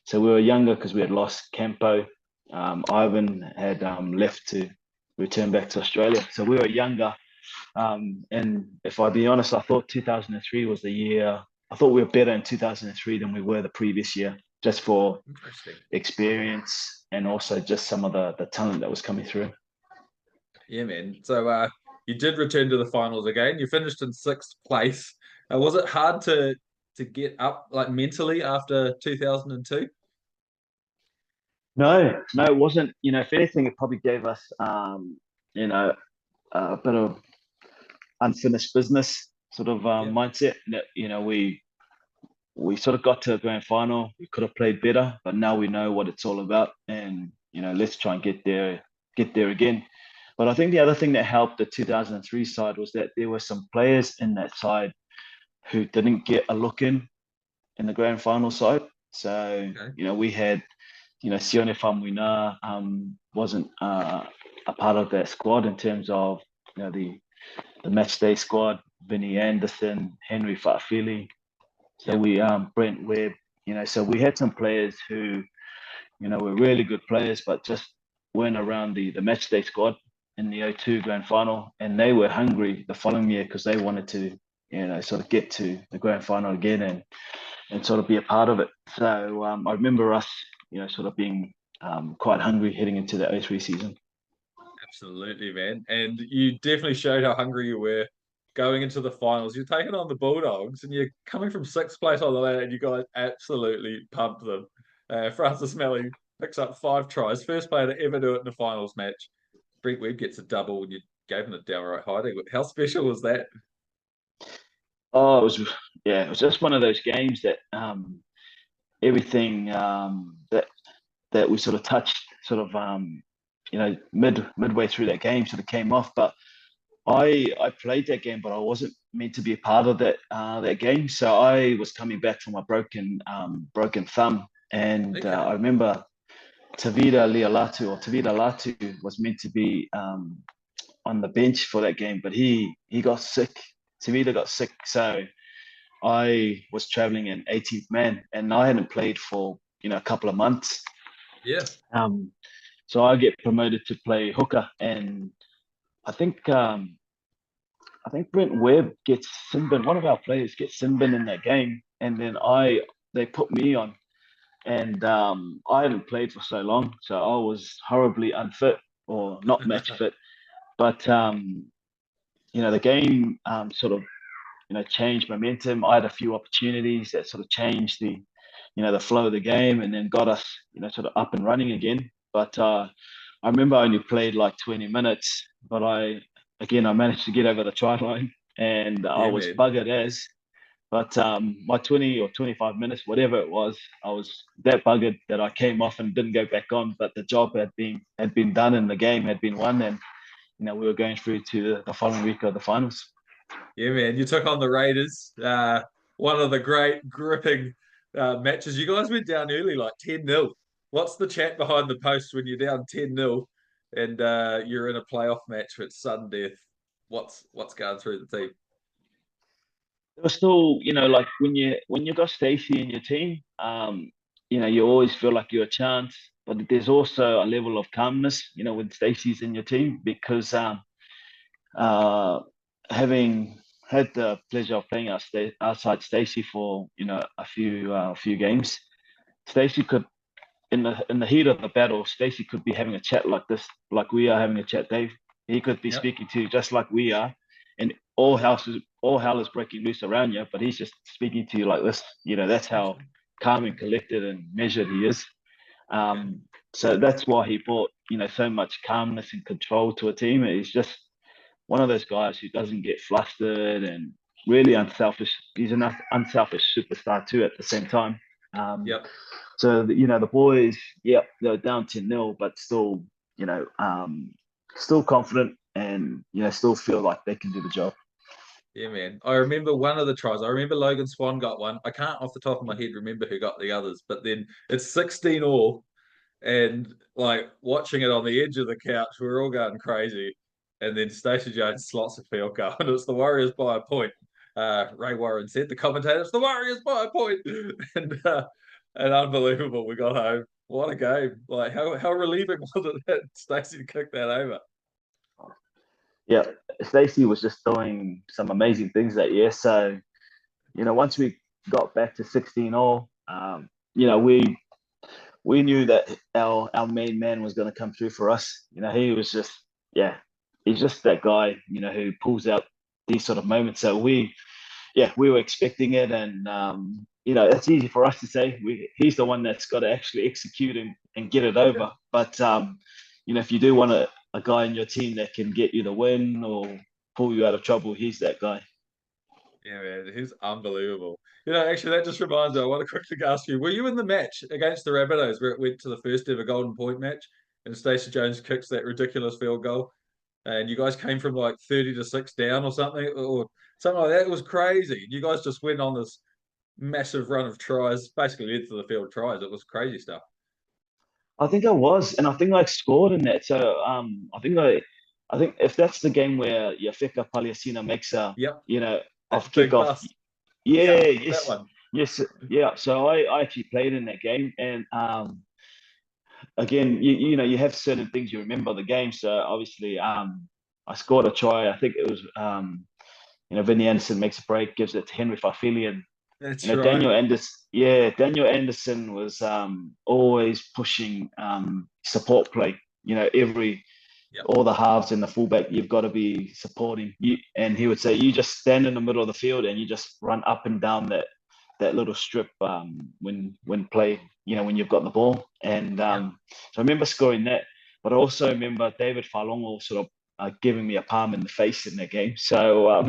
So we were younger because we had lost Campo. Ivan had left to return back to Australia. So we were younger. And if I be honest, I thought 2003 was the year. I thought we were better in 2003 than we were the previous year, just for Interesting. experience and also just some of the talent that was coming through. Yeah, man. So you did return to the finals again. You finished in sixth place. Was it hard to get up like mentally after 2002? No, it wasn't. If anything, it probably gave us, you know, a bit of unfinished business sort of Yep. mindset. That we sort of got to a grand final. We could have played better, but now we know what it's all about, and let's try and get there again. But I think the other thing that helped the 2003 side was that there were some players in that side who didn't get a look in the grand final side. So Okay. we had Sione Famuina wasn't a part of that squad in terms of the match day squad. Vinny Anderson, Henry Fa'afili. So Yep. we Brent Webb. So we had some players who were really good players, but just weren't around the match day squad in the O2 grand final, and they were hungry the following year because they wanted to sort of get to the grand final again and sort of be a part of it. So I remember us sort of being quite hungry heading into the O3 season. Absolutely, man. And you definitely showed how hungry you were going into the finals. You're taking on the Bulldogs and you're coming from sixth place on the ladder and you guys absolutely pumped them. Francis Melly picks up 5 tries, first player to ever do it in a finals match. Brent Webb gets a double and you gave him a downright hiding. How special was that? Oh, it was just one of those games that everything that we sort of touched sort of midway through that game sort of came off. But I played that game, but I wasn't meant to be a part of that game. So I was coming back from a broken thumb, and Okay. I remember Tavita Latu was meant to be on the bench for that game, but he got sick. Tavita got sick, so I was traveling in 18th man, and I hadn't played for a couple of months. Yeah. Um, so I get promoted to play hooker, and I think um, I think Brent Webb gets Sinbin. One of our players gets Sinbin in that game, and then they put me on, and I hadn't played for so long, so I was horribly unfit or not match fit. But the game sort of changed momentum. I had a few opportunities that sort of changed the flow of the game, and then got us sort of up and running again. But I remember I only played like 20 minutes, but I managed to get over the try line, and I Yeah, was man. buggered as. But my 20 or 25 minutes, whatever it was, I was that buggered that I came off and didn't go back on. But the job had been done, and the game had been won, and we were going through to the following week of the finals. Yeah, man. You took on the Raiders. One of the great gripping matches. You guys went down early, like 10-0. What's the chat behind the post when you're down 10-0 and you're in a playoff match with sudden death? What's going through the team? It was still, like when you got Stacey in your team, you always feel like you're a chance, but there's also a level of calmness, when Stacey's in your team because uh, having had the pleasure of playing outside Stacey for a few games, Stacey could in the heat of the battle, Stacey could be having a chat like this, like we are having a chat, Dave. He could be Yep. speaking to you just like we are, and all hell is breaking loose around you, but he's just speaking to you like this. That's how calm and collected and measured he is. Okay. Um, so that's why he brought so much calmness and control to a team. He's just one of those guys who doesn't get flustered and really unselfish. He's an unselfish superstar too at the same time. Um, Yep. so the boys, yeah, they're down 10-0, but still, still confident and still feel like they can do the job. Yeah, man. I remember one of the tries. I remember Logan Swan got one. I can't off the top of my head remember who got the others, but then it's 16 all. And like watching it on the edge of the couch, we were all going crazy. And then Stacey Jones slots a field goal, and it's the Warriors by a point. Ray Warren said, the commentators, the Warriors by a point. And unbelievable, we got home. What a game. Like, how relieving was it that Stacey kicked that over? Yeah, Stacey was just doing some amazing things that year. So, once we got back to 16 all, we knew that our main man was going to come through for us. He was just, yeah, he's just that guy, who pulls out these sort of moments. So we were expecting it, and it's easy for us to say. He's the one that's got to actually execute and get it over. But if you do want a guy in your team that can get you the win or pull you out of trouble, he's that guy. Yeah, man, he's unbelievable. Actually, that just reminds me. I want to quickly ask you: were you in the match against the Rabbitohs where it went to the first ever Golden Point match, and Stacey Jones kicks that ridiculous field goal, and you guys came from like 30-6 down or something, like that? It was crazy. You guys just went on this massive run of tries, basically led to the field tries. It was crazy stuff. I think I was, and I think I scored in that. So I think if that's the game where Yafika Paliasina makes a Yep, off that big kickoff, bust. yeah, Yep, that yes, one. yes, yeah. So I actually played in that game, and again, you have certain things you remember the game. So obviously, I scored a try. I think it was Vinny Anderson makes a break, gives it to Henry Fafili, and That's right. Daniel Anderson. Yeah, Daniel Anderson was always pushing support play. Every Yep. all the halves and the fullback, you've got to be supporting you. And he would say, you just stand in the middle of the field and you just run up and down that little strip when play, when you've got the ball. And Yep. so I remember scoring that, but I also remember David Falongo sort of giving me a palm in the face in that game. So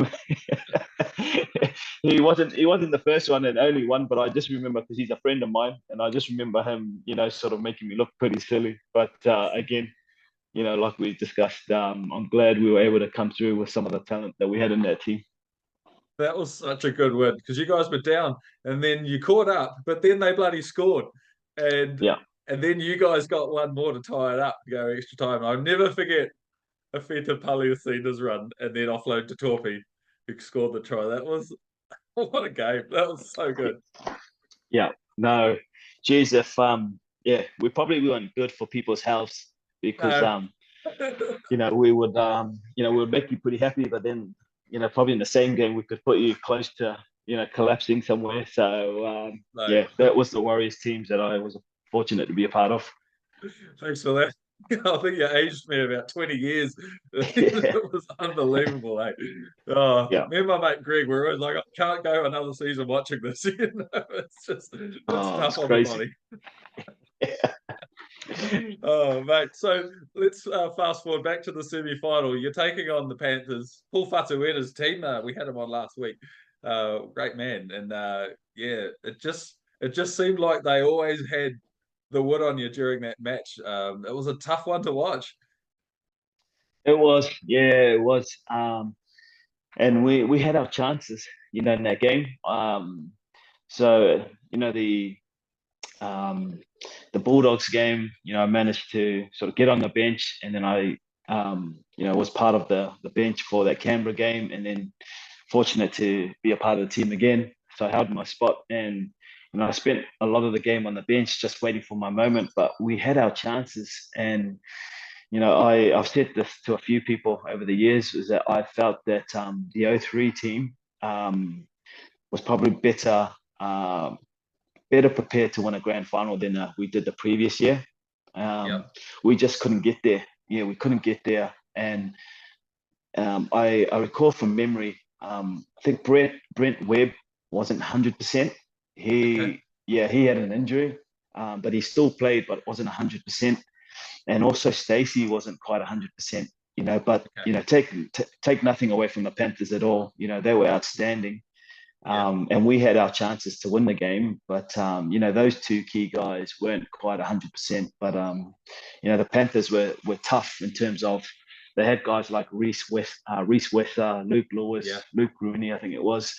he wasn't the first one and only one, but I just remember because he's a friend of mine, and I just remember him, sort of making me look pretty silly. But again, like we discussed, I'm glad we were able to come through with some of the talent that we had in that team. That was such a good win because you guys were down and then you caught up, but then they bloody scored. And Yeah. and then you guys got one more to tie it up, go extra time. I'll never forget Afeta Paliacina's run and then offload to Torpy, who scored the try. That was what a game. That was so good. Yeah. No, geez, if we probably weren't good for people's healths because No. we would make you pretty happy, but then probably in the same game we could put you close to collapsing somewhere. So No. that was the Warriors teams that I was fortunate to be a part of. Thanks for that. I think you aged me about 20 years. Yeah. It was unbelievable, eh? Oh, Yeah. me and my mate Greg were always like, I can't go another season watching this. It's Oh, tough it's on the crazy. body. Oh, mate. So let's fast forward back to the semi-final. You're taking on the Panthers. Paul Fatuena's team. We had him on last week. Great man, and yeah, it just seemed like they always had the wood on you during that match. It was a tough one to watch. It was, yeah, it was. And we had our chances, in that game. So um, the Bulldogs game, I managed to sort of get on the bench, and then I, was part of the bench for that Canberra game, and then fortunate to be a part of the team again. So I held my spot, and I spent a lot of the game on the bench just waiting for my moment. But we had our chances, and I've said this to a few people over the years, is that I felt that the '03 team was probably better prepared to win a grand final than we did the previous year. Um, Yep. we just couldn't get there. Yeah, we couldn't get there. And I recall from memory, I think Brent Webb wasn't 100%. Okay. He had an injury, but he still played, but wasn't 100%. And also Stacey wasn't quite 100%. But Okay. take nothing away from the Panthers at all. They were outstanding. Yeah. And we had our chances to win the game, but those two key guys weren't quite 100%. But the Panthers were tough in terms of they had guys like Reese Wether, Luke Lewis, Yeah. Luke Rooney, I think it was,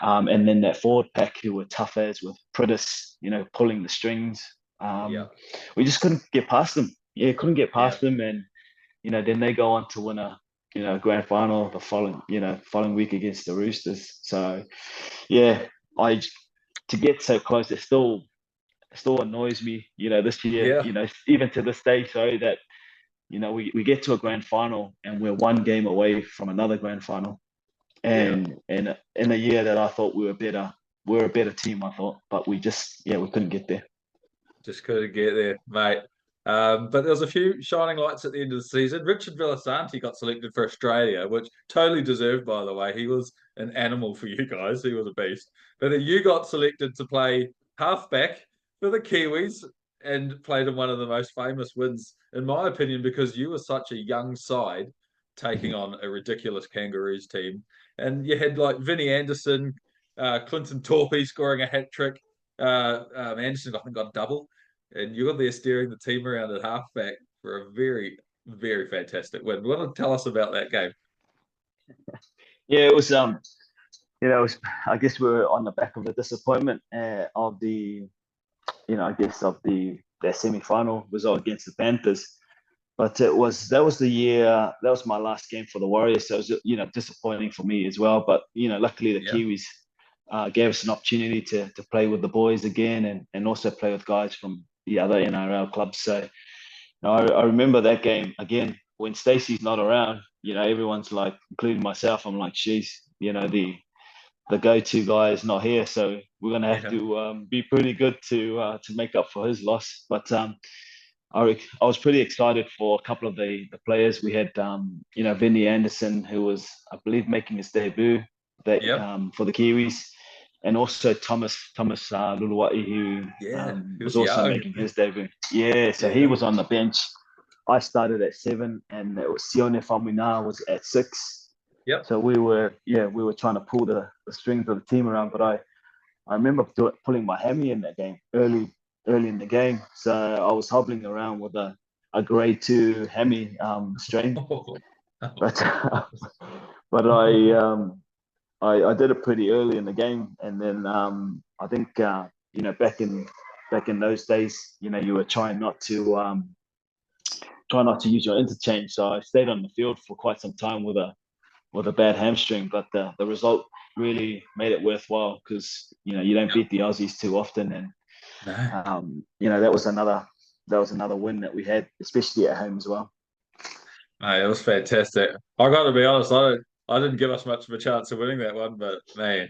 and then that forward pack who were tough as with Pritis, pulling the strings. Yeah. We just couldn't get past them. Yeah, couldn't get Yeah. past them, and then they go on to win grand final the following week against the Roosters. So yeah, I to get so close, it still annoys me, this year, Yeah, even to this day, sorry, that we get to a grand final and we're one game away from another grand final. yeah. And in a year that I thought we were a better team, I thought, but we couldn't get there. Just couldn't get there, mate. But there was a few shining lights at the end of the season. Richard Villasanti got selected for Australia, which totally deserved, by the way. He was an animal for you guys. He was a beast. But then you got selected to play halfback for the Kiwis and played in one of the most famous wins, in my opinion, because you were such a young side taking Mhm. on a ridiculous Kangaroos team. And you had like Vinny Anderson, Clinton Torpey scoring a hat trick. Anderson, I think, got a double and you're there steering the team around at halfback for a very, very fantastic win. What want to tell us about that game? Yeah, it was I guess we were on the back of the disappointment of I guess of their semi-final result against the Panthers. But that was the year that was my last game for the Warriors. So it was disappointing for me as well. But luckily the Yeah, Kiwis gave us an opportunity to play with the boys again and also play with guys from the other NRL clubs. So I remember that game again when Stacey's not around. Everyone's like, including myself, I'm like, geez, the go-to guy is not here, so we're gonna have yeah. to be pretty good to make up for his loss. But I was pretty excited for a couple of the players. We had Vinny Anderson, who was I believe making his debut Yep. for the Kiwis, and also Thomas Luluwai, who Yeah. He was was also young. making his debut. Yeah, so he Yeah. was on the bench. I started at 7, and it was Sione Famina was at 6. Yep. So we were trying to pull the strings of the team around. But I remember pulling my hammy in that game early in the game. So I was hobbling around with a grade 2 hammy strain. Oh. But but I did it pretty early in the game, and then I think back in those days, you were trying not to use your interchange. So I stayed on the field for quite some time with a bad hamstring, but the result really made it worthwhile because you don't Yep. beat the Aussies too often, and No. that was another win that we had, especially at home as well. Mate, it was fantastic. I got to be honest, I didn't give us much of a chance of winning that one, but man,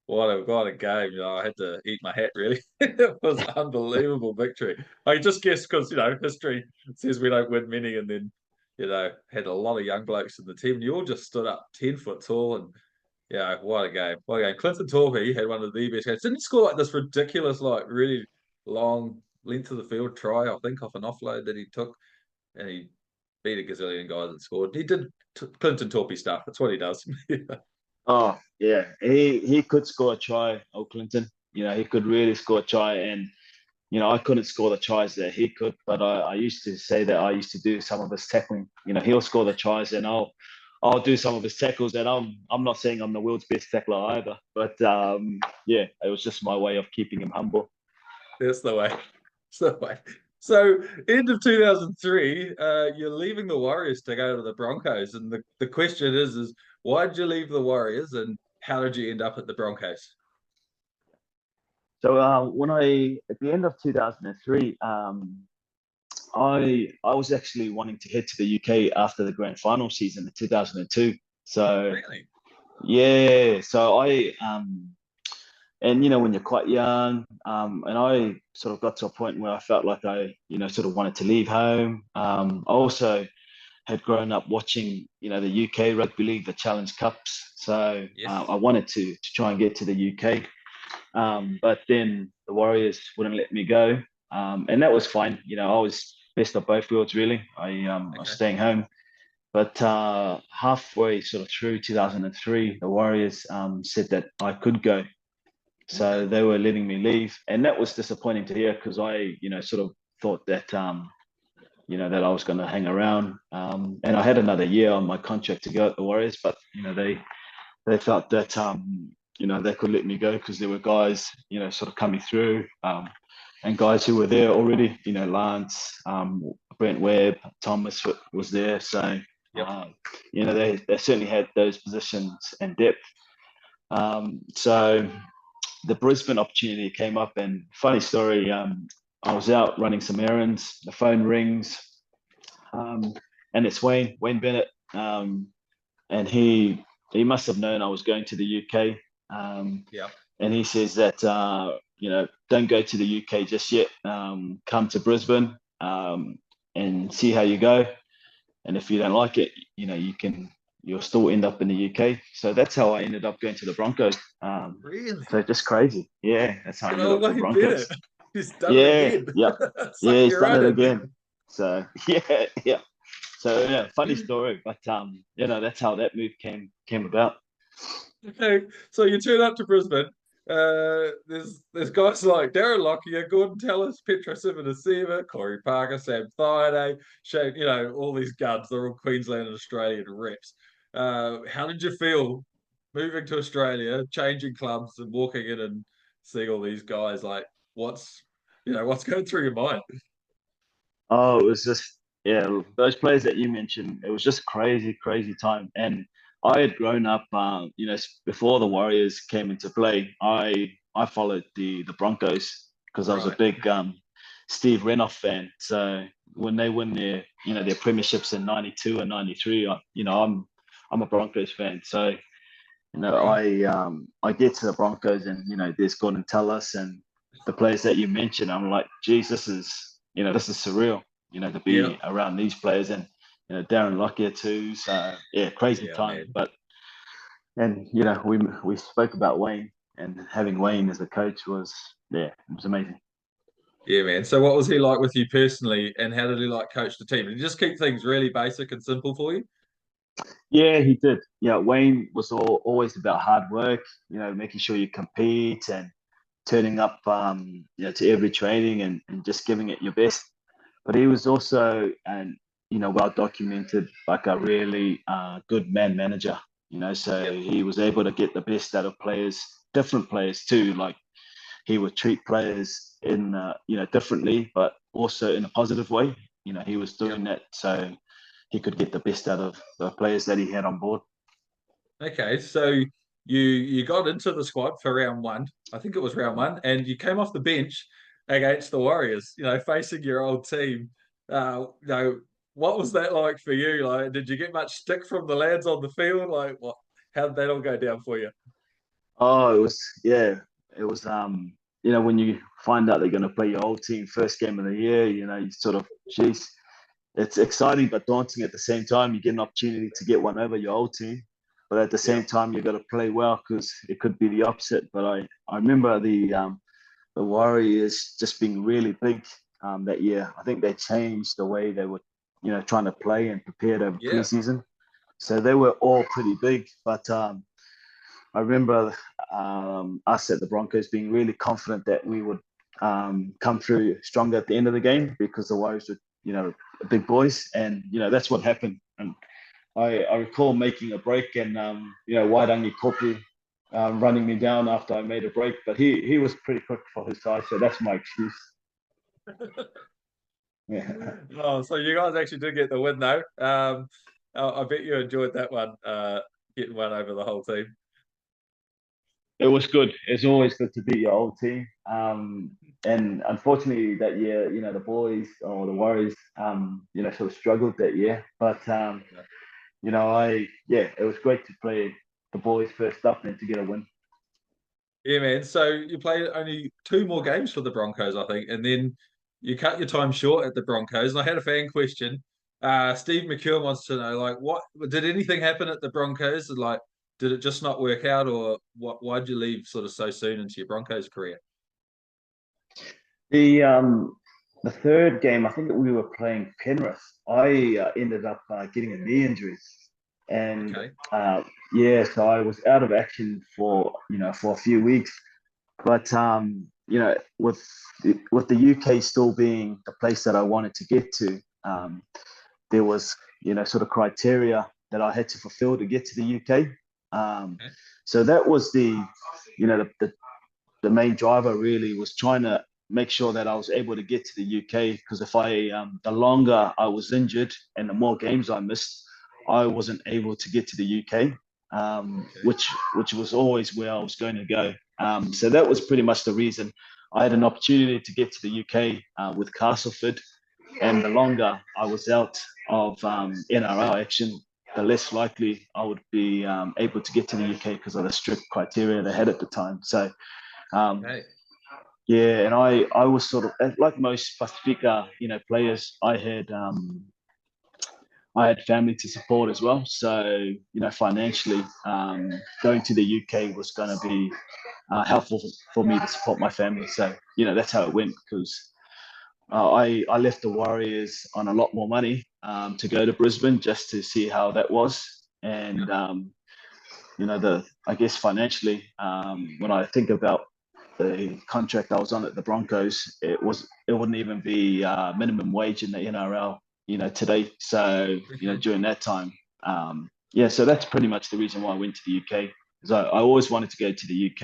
what a game! I had to eat my hat really. It was unbelievable victory. I just guess because history says we don't win many, and then had a lot of young blokes in the team. And you all just stood up 10 foot tall, and yeah, what a game! What a game! Clinton Torpey had one of the best games. Didn't he score like this ridiculous, like really long length of the field try? I think off an offload that he took, and he beat a gazillion guys and scored. He did Clinton Torpey stuff. That's what he does. Oh yeah, he could score a try, Clinton. He could really score a try, and I couldn't score the tries that he could, but I used to say that I used to do some of his tackling. He'll score the tries, and I'll do some of his tackles. And I'm not saying I'm the world's best tackler either, but yeah, it was just my way of keeping him humble. That's the way. That's the way. So, end of 2003, you're leaving the Warriors to go to the Broncos, and the question is why did you leave the Warriors, and how did you end up at the Broncos? So when I at the end of 2003, I was actually wanting to head to the UK after the grand final season in 2002. So Really? yeah, so and when you're quite young, and I sort of got to a point where I felt like I sort of wanted to leave home. I also had grown up watching the UK Rugby League, the Challenge Cups, so Yes. I wanted to try and get to the UK. But then the Warriors wouldn't let me go, and that was fine. I was best of both worlds really. I was Okay. staying home, but halfway sort of through 2003, the Warriors said that I could go, so Okay. they were letting me leave, and that was disappointing to hear because I sort of thought that that I was going to hang around, and I had another year on my contract to go at the Warriors, but they felt that they could let me go because there were guys sort of coming through, and guys who were there already. Lance, Brent Webb, Thomas was there, so Yep. They certainly had those positions and depth. So the Brisbane opportunity came up, and funny story, I was out running some errands, the phone rings, and it's Wayne Bennett, and he must have known I was going to the UK, Yep. and he says that don't go to the UK just yet, come to Brisbane, and see how you go, and if you don't like it, you'll still end up in the UK. So that's how I ended up going to the Broncos. Really? So just crazy. Yeah, that's how I Good ended up old with the Wayne Bennett. Broncos. He's done it Yeah, again. yeah, Suck yeah. He's you done right it in. again. So yeah, yeah. So yeah, funny story, but that's how that move came about. Okay, so you turn up to Brisbane. There's guys like Darren Lockyer, Gordon Tallis, Petro Civoniceva, Corey Parker, Sam Thaiday, Shane, all these guns. They're all Queensland and Australian reps. How did you feel moving to Australia, changing clubs, and walking in and seeing all these guys? Like, what's going through your mind? Oh, it was just, yeah, those players that you mentioned. It was just crazy, crazy time. And I had grown up, before the Warriors came into play. I followed the Broncos because I was a Right. big Steve Renouf fan. So when they win their premierships in '92 and '93, I'm a Broncos fan. So Right. I get to the Broncos, and there's Gordon Tallis and the players that you mentioned. I'm like, geez, this is surreal. To Yeah. be around these players, and Darren Lockyer too. So yeah, crazy Yeah, time. man. But and we spoke about Wayne, and having Wayne as a coach was, yeah, it was amazing. Yeah, man. So what was he like with you personally, and how did he like coach the team? Did he just keep things really basic and simple for you? Yeah, he did. Yeah, Wayne was always about hard work. Making sure you compete and turning up, to every training, and just giving it your best. But he was also, and well documented, like a really good man manager. So Yep. he was able to get the best out of players, different players too. Like he would treat players in differently, but also in a positive way. He was Yep. doing that so he could get the best out of the players that he had on board. Okay. So you got into the squad for round one. I think it was round one, and you came off the bench against the Warriors, facing your old team. What was that like for you? Like, did you get much stick from the lads on the field? Like, what? How did that all go down for you? Oh, it was when you find out they're going to play your old team first game of the year, you sort of, geez, it's exciting but daunting at the same time. You get an opportunity to get one over your old team, but at the same Yep. time you got to play well because it could be the opposite. But I remember the Warriors just being really big that year. I think they changed the way they were trying to play and prepared over Yeah. preseason. So they were all pretty big, but I remember us at the Broncos being really confident that we would come through stronger at the end of the game because the Warriors were, big boys, and that's what happened. And I recall making a break, and Wairangi Kopu running me down after I made a break, but he was pretty quick for his size, so that's my excuse. Yeah. Oh, so you guys actually did get the win though. I bet you enjoyed that one, getting one over the whole team. It was good. It's always good to beat your old team. And unfortunately, that year, the boys or the Warriors, sort of struggled that year. But Yeah. it was great to play the boys first up and to get a win. Yeah, man. So you played only two more games for the Broncos, I think, and then you cut your time short at the Broncos. And I had a fan question. Steve McCure wants to know, like, what did anything happen at the Broncos? Like, did it just not work out, or what? Why'd you leave sort of so soon into your Broncos career? The um, the third game, I think we were playing Penrith. I ended up getting a knee injury, and Okay. yeah, so I was out of action for a few weeks. But with the UK still being the place that I wanted to get to, there was sort of criteria that I had to fulfill to get to the UK. Okay. So that was the main driver really was trying to make sure that I was able to get to the UK because if the longer I was injured and the more games I missed, I wasn't able to get to the UK, Okay. which was always where I was going to go. So that was pretty much the reason. I had an opportunity to get to the UK with Castleford, and the longer I was out of NRL action, the less likely I would be able to get to the UK because of the strict criteria they had at the time. So um, Hey. yeah, and I was sort of like most Pacifica, players. I had family to support as well. So financially, going to the UK was going to be helpful for me to support my family. So that's how it went because I left the Warriors on a lot more money to go to Brisbane just to see how that was, Yeah. and the I guess financially, when I think about the contract I was on at the Broncos, it wouldn't even be minimum wage in the NRL, today. So Okay. during that time, yeah. So that's pretty much the reason why I went to the UK. Because I always wanted to go to the UK.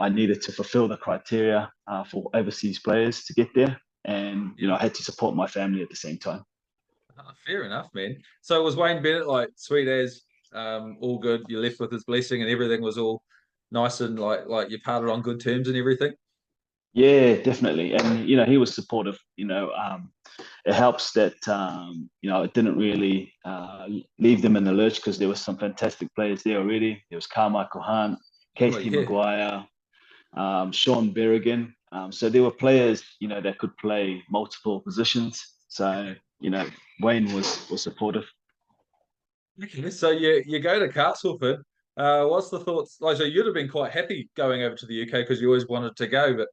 I needed to fulfill the criteria for overseas players to get there, and Yeah. I had to support my family at the same time. Fair enough, man. So was Wayne Bennett like sweet as all good? You left with his blessing and everything was all nice and like you parted on good terms and everything? Yeah, definitely, and he was supportive. It helps that it didn't really leave them in the lurch because there were some fantastic players there already. There was Carmichael Hunt, Oh Casey yeah. Maguire, Sean Berrigan. So there were players, that could play multiple positions. So Wayne was supportive. Okay. So you go to Castleford. What's the thoughts? Like, so you'd have been quite happy going over to the UK because you always wanted to go, but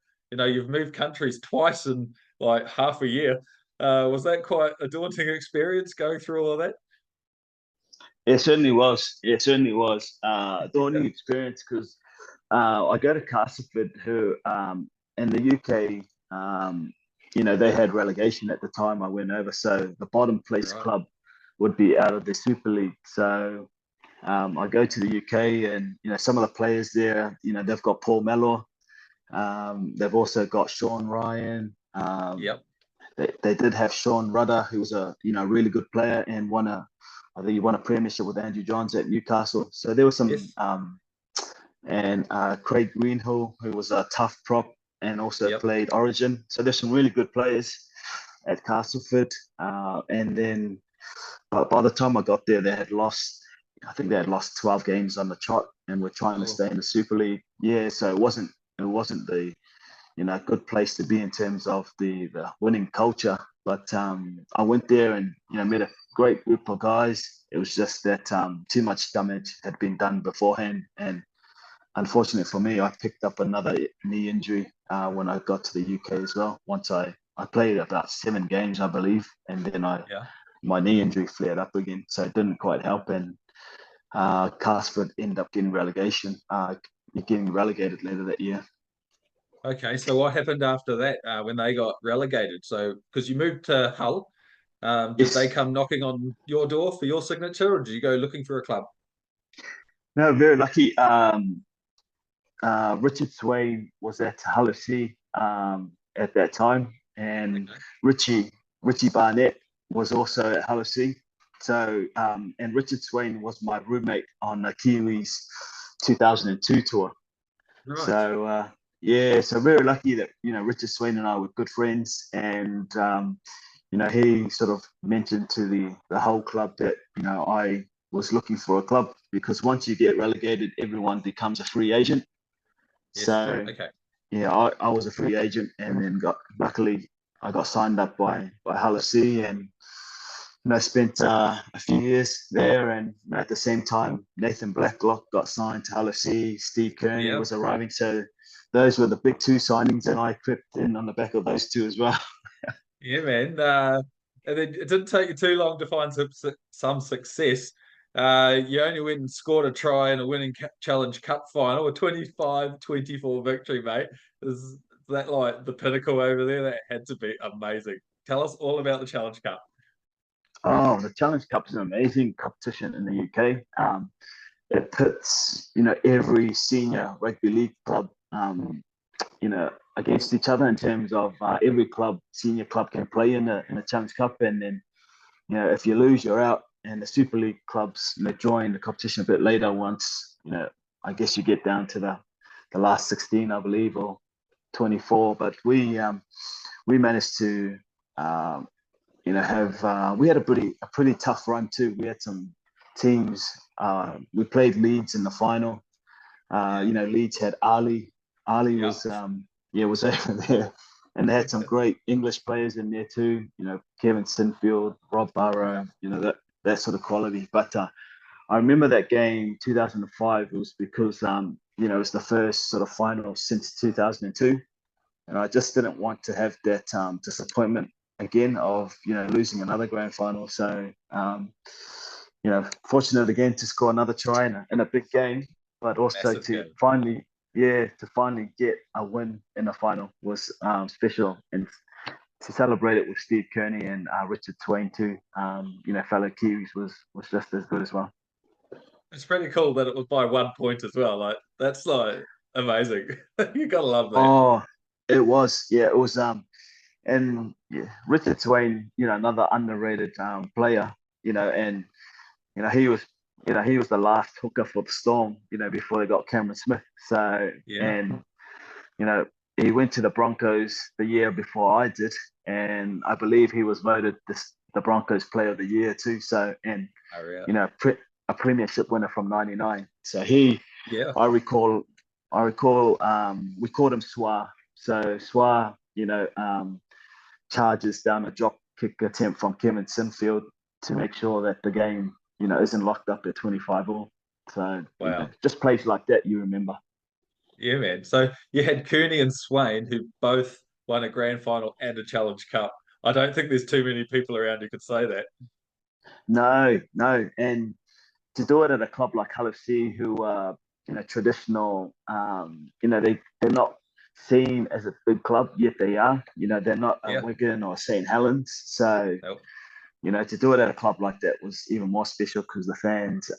you've moved countries twice in like half a year. Was that quite a daunting experience going through all of that? It certainly was. It certainly was. Daunting experience because I go to Castleford, who in the UK, they had relegation at the time I went over. So the bottom place Right. club would be out of the Super League. So I go to the UK, and some of the players there, they've got Paul Mellor. They've also got Sean Ryan. Yep. They did have Sean Rudder, who was a really good player and I think he won a premiership with Andrew Johns at Newcastle. So there was some Yes. and Craig Greenhill, who was a tough prop and also Yep. played Origin. So there's some really good players at Castleford. And then by the time I got there, they had lost. I think they had lost 12 games on the trot, and were trying to Oh, stay in the Super League. Yeah, so it wasn't the good place to be in terms of the winning culture. But I went there and met a great group of guys. It was just that too much damage had been done beforehand, and unfortunately for me, I picked up another knee injury when I got to the UK as well. Once I played about 7 games, I believe, and then yeah. my knee injury flared up again, so it didn't quite help. And Casford ended up getting relegated later that year. Okay. So what happened after that when they got relegated? So because you moved to Hull, did they Yes, come knocking on your door for your signature, or did you go looking for a club? no, very lucky. Richard Swain was at Hull FC at that time, and Okay. Richie Barnett was also at Hull FC. So, and Richard Swain was my roommate on the Kiwis 2002 tour. Right. So, yeah, so very lucky that Richard Swain and I were good friends, and he sort of mentioned to the whole club that I was looking for a club because once you get relegated, everyone becomes a free agent. Yes. So Okay. yeah, I was a free agent, and then luckily I got signed up by Hull FC, and spent a few years there. And at the same time, Nathan Blacklock got signed to Hull FC. Steve Kearney Yeah. was arriving, so those were the big two signings, and I crept in on the back of those two as well. Yeah, man. And then it didn't take you too long to find some success. You only went and scored a try in a winning Challenge Cup final, a 25-24 victory, mate. Is that like the pinnacle over there? That had to be amazing. Tell us all about the Challenge Cup. Oh, the Challenge Cup is an amazing competition in the UK. It puts every senior rugby league club against each other in terms of senior club can play in the Challenge Cup, and then if you lose, you're out. and the Super League clubs, join the competition a bit later once, I guess you get down to the last 16, I believe, or 24. But we managed to, have we had a pretty tough run too. We had some teams. We played Leeds in the final. Leeds had Ali. Ali was was over there, and they had some great English players in there too. Kevin Sinfield, Rob Barrow. That sort of quality. But I remember that game 2005. It was because it was the first sort of final since 2002, and I just didn't want to have that disappointment again of losing another grand final. So fortunate again to score another try in a big game, but also Massive game. finally get a win in the final was special, and to celebrate it with Steve Kearney and Richard Swain too, fellow Kiwis was just as good as well. It's pretty cool that it was by 1 point as well. Like that's like amazing. You gotta love that. Oh, it was. Yeah, it was. And yeah, Richard Swain, another underrated player, and he was the last hooker for the Storm, before they got Cameron Smith. So and he went to the Broncos the year before I did, and I believe he was voted the Broncos Player of the Year too. So a premiership winner from '99. So I recall we called him Swa. So Swa, charges down a drop kick attempt from Kevin Sinfield to make sure that the game, isn't locked up at 25 all. So just plays like that you remember. Yeah, man. So you had Kearney and Swain who both won a grand final and a Challenge Cup. I don't think there's too many people around who could say that. No. And to do it at a club like Hull FC, who are, traditional, they're not seen as a big club, yet they are. They're not a Wigan or St. Helens. So, to do it at a club like that was even more special because the fans,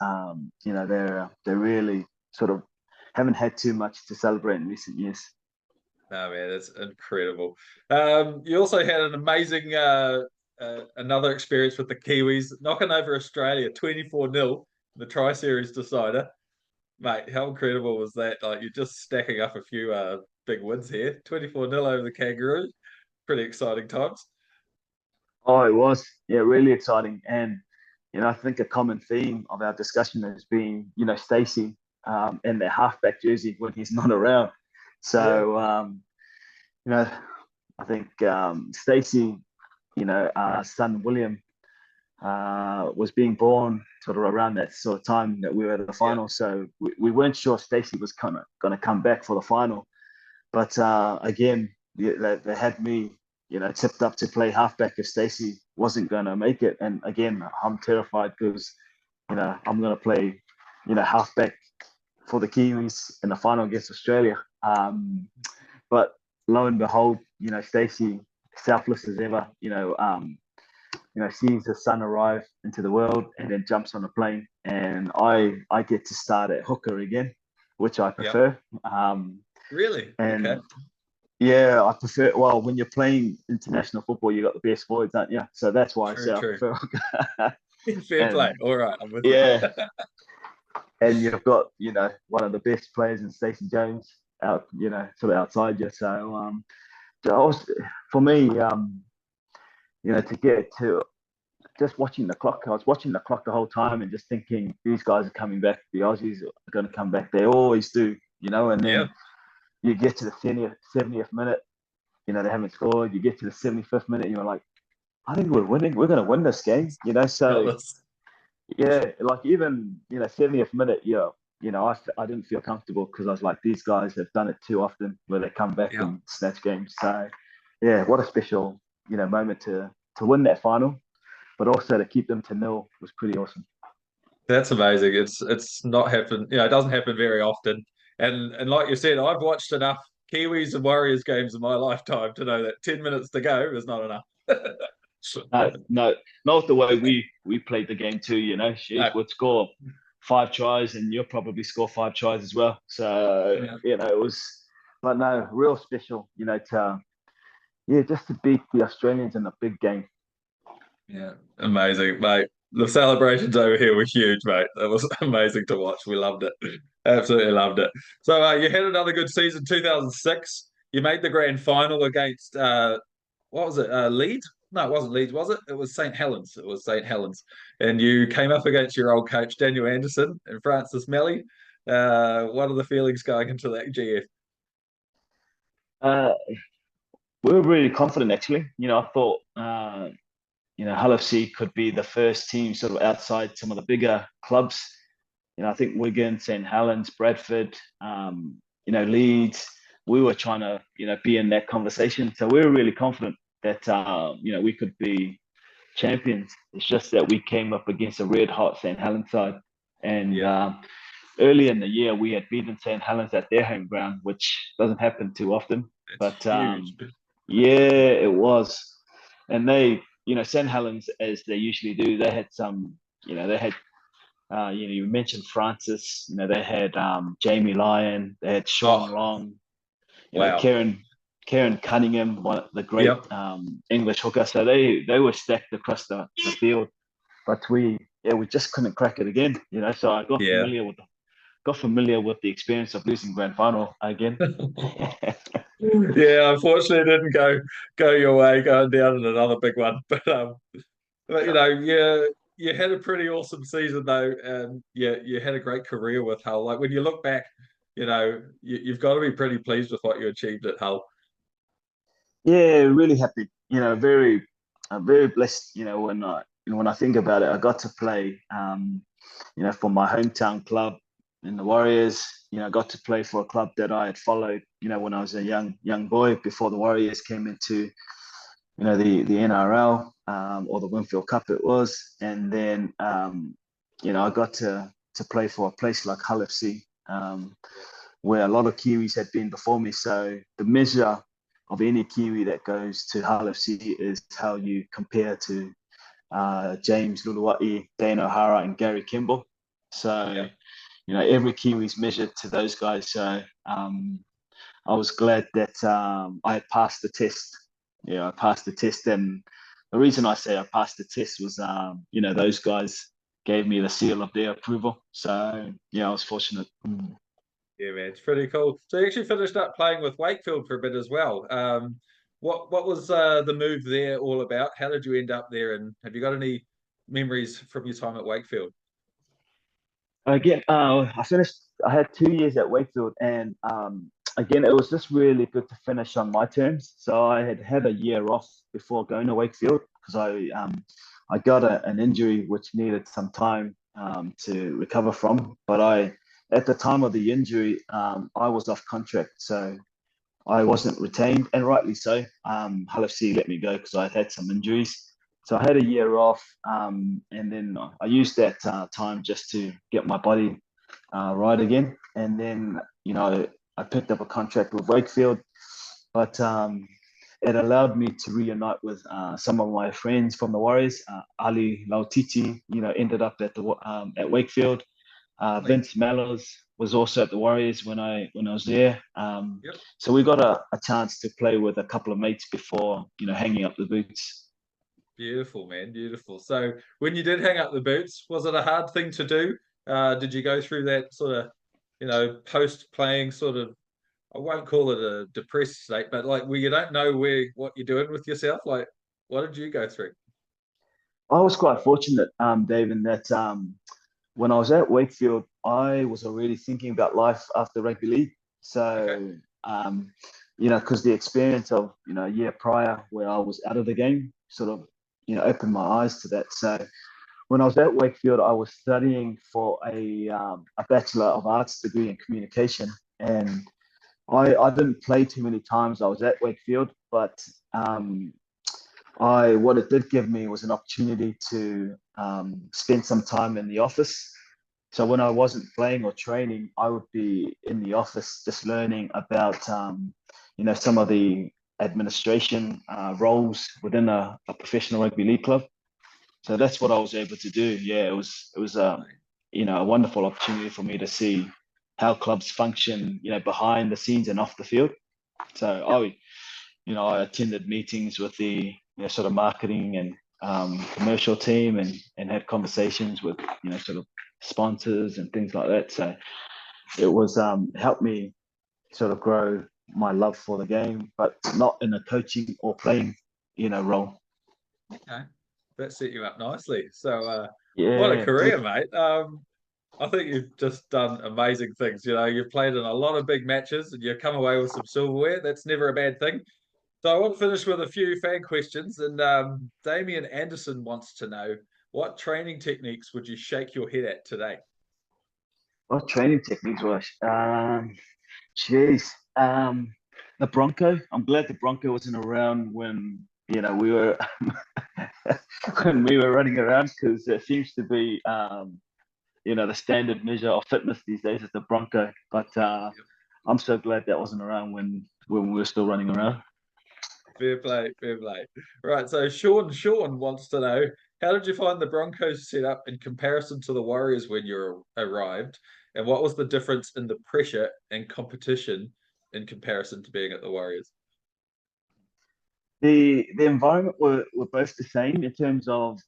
they're really sort of haven't had too much to celebrate in recent years. No, man, that's incredible. You also had an amazing another experience with the Kiwis, knocking over Australia 24-0, the Tri-Series decider. Mate, how incredible was that? Like, you're just stacking up a few big wins here. 24-0 over the Kangaroos. Pretty exciting times. Oh, it was. Yeah, really exciting. And, I think a common theme of our discussion has been, Stacey in their halfback jersey when he's not around. So, I think Stacey, son William, was being born sort of around that sort of time that we were at the final. Yeah. So we weren't sure Stacey was going to come back for the final. But again, they had me, tipped up to play halfback if Stacey wasn't going to make it. And again, I'm terrified because, I'm going to play, halfback for the Kiwis in the final against Australia. But lo and behold, Stacey, selfless as ever, sees her son arrive into the world and then jumps on a plane. And I get to start at hooker again, which I prefer. Yep. Really? And okay. Yeah, I prefer. Well, when you're playing international football, you got the best forwards, don't you? So that's why I say I prefer hooker. Fair play. All right, I'm with you. And you've got one of the best players in Stacey Jones out, sort of outside you. So for me, to get to just watching the clock, I was watching the clock the whole time and just thinking these guys are coming back. The Aussies are going to come back. They always do, and then you get to the 70th minute, they haven't scored. You get to the 75th minute, you're like, I think we're winning. We're going to win this game, So, like even 70th minute, I didn't feel comfortable because I was like, these guys have done it too often where they come back and snatch games. So, what a special moment to win that final, but also to keep them to 0 was pretty awesome. That's amazing. It's not happened. It doesn't happen very often. And like you said, I've watched enough Kiwis and Warriors games in my lifetime to know that 10 minutes to go is not enough. No, not the way we played the game too. She would score 5 tries, and you'll probably score 5 tries as well. So it was, but no, real special. Just to beat the Australians in a big game. Yeah, amazing, mate. the celebrations over here were huge, mate. It was amazing to watch. We loved it. Absolutely loved it. So you had another good season, 2006. You made the grand final against what was it? Leeds? No, it wasn't Leeds, was it? It was St. Helens. It was St. Helens. And you came up against your old coach, Daniel Anderson and Francis Melly. What are the feelings going into that GF? Uh, we were really confident, actually. I thought, Hull FC could be the first team sort of outside some of the bigger clubs. I think Wigan, St. Helens, Bradford, Leeds, we were trying to, be in that conversation. So we were really confident that, we could be champions. It's just that we came up against a red hot St. Helens side. And Yeah, early in the year, we had beaten St. Helens at their home ground, which doesn't happen too often. it's But huge. yeah, it was. And they, St. Helens, as they usually do, they had some, they had you mentioned Francis. They had Jamie Lyon. They had Sean Oh, Long. wow. Karen Cunningham, one of the great Yep. English hooker. So they were stacked across the field, but we just couldn't crack it again. So I Yeah. got familiar with the experience of losing grand final again. Yeah, unfortunately, it didn't go your way, going down in another big one. But you had a pretty awesome season though, and you had a great career with Hull. Like when you look back, you've got to be pretty pleased with what you achieved at Hull. Yeah, really happy. Very, very blessed. When I think about it, I got to play, for my hometown club in the Warriors. I got to play for a club that I had followed. When I was a young boy before the Warriors came into, the NRL or the Winfield Cup it was, and then I got to play for a place like Hull FC. Where a lot of Kiwis had been before me. So the measure of any Kiwi that goes to Hull FC is how you compare to James Luluwai, Dane O'Hara, and Gary Kimball. So, Yeah, every Kiwi's measured to those guys. So I was glad that I had passed the test. I passed the test. And the reason I say I passed the test was, those guys gave me the seal of their approval. So, I was fortunate. yeah, man, it's pretty cool. So you actually finished up playing with Wakefield for a bit as well. What was the move there all about? How did you end up there, and have you got any memories from your time at Wakefield? Again, I finished. I had 2 years at Wakefield, and again, it was just really good to finish on my terms. So I had a year off before going to Wakefield because I got an injury which needed some time to recover from. But at the time of the injury, I was off contract, so I wasn't retained, and rightly so. Hull FC let me go because I had some injuries. So I had a year off, and then I used that time just to get my body right again. And then, I picked up a contract with Wakefield, but it allowed me to reunite with some of my friends from the Warriors. Ali Lautiti, ended up at Wakefield. Like, Vince Mallows was also at the Warriors when I was there. yep. So we got a chance to play with a couple of mates before hanging up the boots. Beautiful, man. Beautiful. So when you did hang up the boots, was it a hard thing to do? Did you go through that sort of, post-playing sort of, I won't call it a depressed state, but like where you don't know what you're doing with yourself? Like, what did you go through? I was quite fortunate, Dave, in that when I was at Wakefield, I was already thinking about life after rugby league. Okay. So, because the experience of a year prior where I was out of the game sort of opened my eyes to that. So when I was at Wakefield, I was studying for a Bachelor of Arts degree in communication. And I didn't play too many times I was at Wakefield, but what it did give me was an opportunity to spend some time in the office. So when I wasn't playing or training, I would be in the office just learning about some of the administration roles within a professional rugby league club. So that's what I was able to do. Yeah, it was a wonderful opportunity for me to see how clubs function, behind the scenes and off the field. So Yep. I attended meetings with the sort of marketing and commercial team and had conversations with sort of sponsors and things like that. So it was helped me sort of grow my love for the game, but not in a coaching or playing role. Okay, that set you up nicely. So, what a Yeah, career, mate. I think you've just done amazing things. You've played in a lot of big matches and you've come away with some silverware. That's never a bad thing. So I want to finish with a few fan questions. And Damien Anderson wants to know, what training techniques would you shake your head at today? what training techniques was? Jeez, the Bronco. I'm glad the Bronco wasn't around when we were when we were running around, because there seems to be the standard measure of fitness these days is the Bronco. But I'm so glad that wasn't around when we were still running around. Fair play, fair play. Right, so Sean wants to know, how did you find the Broncos set up in comparison to the Warriors when you arrived? And what was the difference in the pressure and competition in comparison to being at the Warriors? The environment were both the same in terms of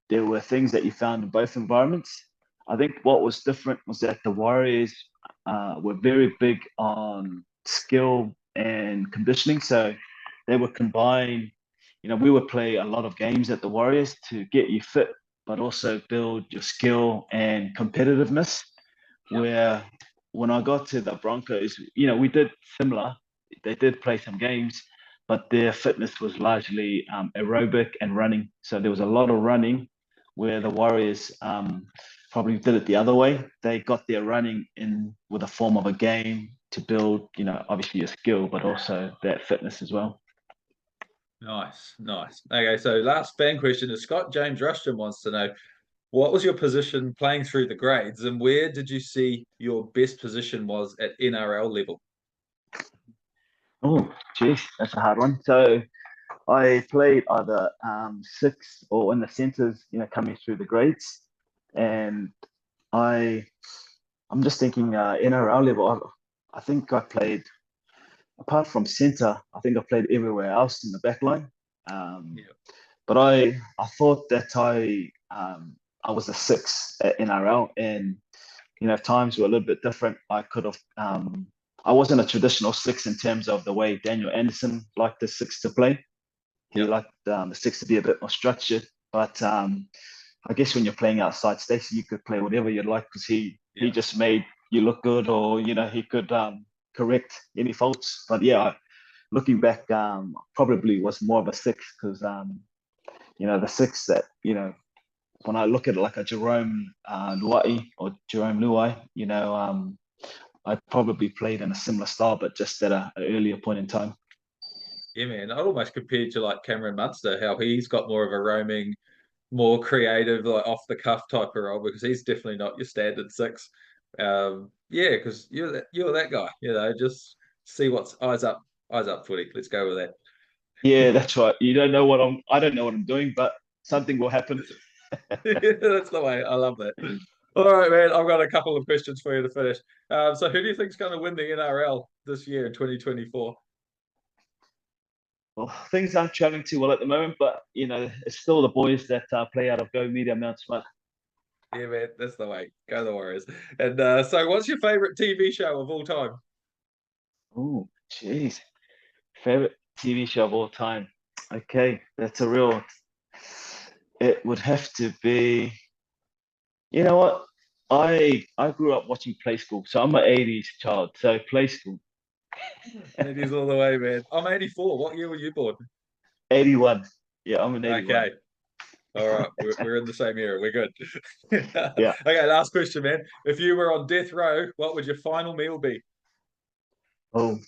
there were things that you found in both environments. I think what was different was that the Warriors were very big on skill and conditioning, so they would combine. We would play a lot of games at the Warriors to get you fit, but also build your skill and competitiveness. Yep. Where when I got to the Broncos, we did similar. They did play some games, but their fitness was largely aerobic and running. So there was a lot of running, where the Warriors probably did it the other way. They got their running in with a form of a game to build, obviously your skill, but also that fitness as well. Nice, nice. Okay, so last fan question is Scott James Rushton wants to know, what was your position playing through the grades and where did you see your best position was at NRL level? Oh, geez, that's a hard one. So I played either six or in the centres, coming through the grades. And I I'm just thinking NRL level. I think I played apart from centre. I think I played everywhere else in the back line. Um, Yeah. but I thought that I was a six at NRL, and times were a little bit different. I wasn't a traditional six in terms of the way Daniel Anderson liked the six to play. He Yep. liked the six to be a bit more structured. But I guess when you're playing outside Stacey, you could play whatever you'd like, because he Yeah. just made you look good, or he could correct any faults. But yeah, looking back, probably was more of a six, because the six that when I look at it like a Jerome Luai or Jerome Luai, I probably played in a similar style, but just at an earlier point in time. Yeah, man. I'd almost compare to like Cameron Munster, how he's got more of a roaming, more creative, like off the cuff type of role because he's definitely not your standard six. Yeah, because you're that guy, just see what's eyes up footy. Let's go with that. Yeah, that's right. I don't know what I'm doing, but something will happen. That's the way. I love that. All right, man. I've got a couple of questions for you to finish. So who do you think's going to win the NRL this year in 2024? Well, things aren't traveling too well at the moment, but it's still the boys that play out of Go Media Mount Smart. Yeah, man. That's the way. Go the Warriors. And so, what's your favorite TV show of all time? Oh, jeez. Favorite TV show of all time. Okay, that's a real. It would have to be. You know what? I grew up watching Play School, so I'm an '80s child. So Play School, 80s all the way, man. I'm 84. What year were you born? '81. Yeah, I'm an '81. Okay. All right. We're in the same era. We're good. Yeah. Okay. Last question, man. If you were on death row, what would your final meal be? Oh,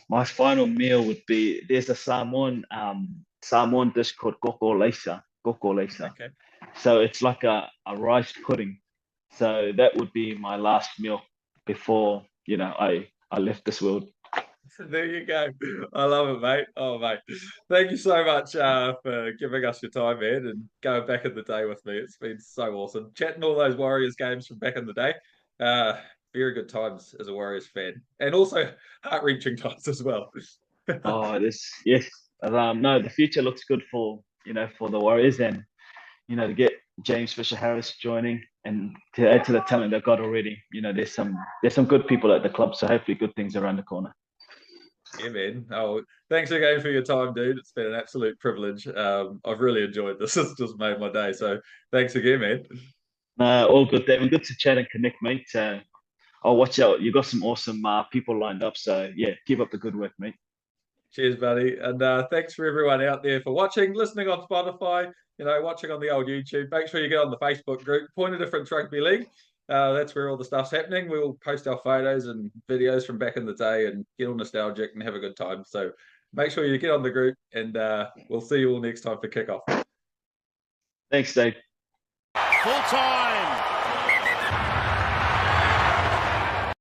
my final meal would be there's a Samoan dish called koko leisa. Koko leisa. Okay. So it's like a rice pudding. So that would be my last meal before, I left this world. There you go. I love it, mate. Oh, mate. Thank you so much for giving us your time, man, and going back in the day with me. It's been so awesome. Chatting all those Warriors games from back in the day. Uh, Very good times as a Warriors fan. And also heart-wrenching times as well. Oh, this yes. No, the future looks good for for the Warriors, and to get James Fisher-Harris joining and to add to the talent they've got already. There's some good people at the club, so hopefully good things around the corner. Yeah, man. Oh, thanks again for your time, dude. It's been an absolute privilege. I've really enjoyed this. It's just made my day. So thanks again, man. All good, David. Good to chat and connect, mate. I'll watch out. You've got some awesome people lined up. So yeah, keep up the good work, mate. Cheers, buddy. And thanks for everyone out there for watching, listening on Spotify, watching on the old YouTube. Make sure you get on the Facebook group, Point of Difference Rugby League. That's where all the stuff's happening. We'll post our photos and videos from back in the day and get all nostalgic and have a good time. So make sure you get on the group, and we'll see you all next time for kickoff. Thanks, Dave. Full time.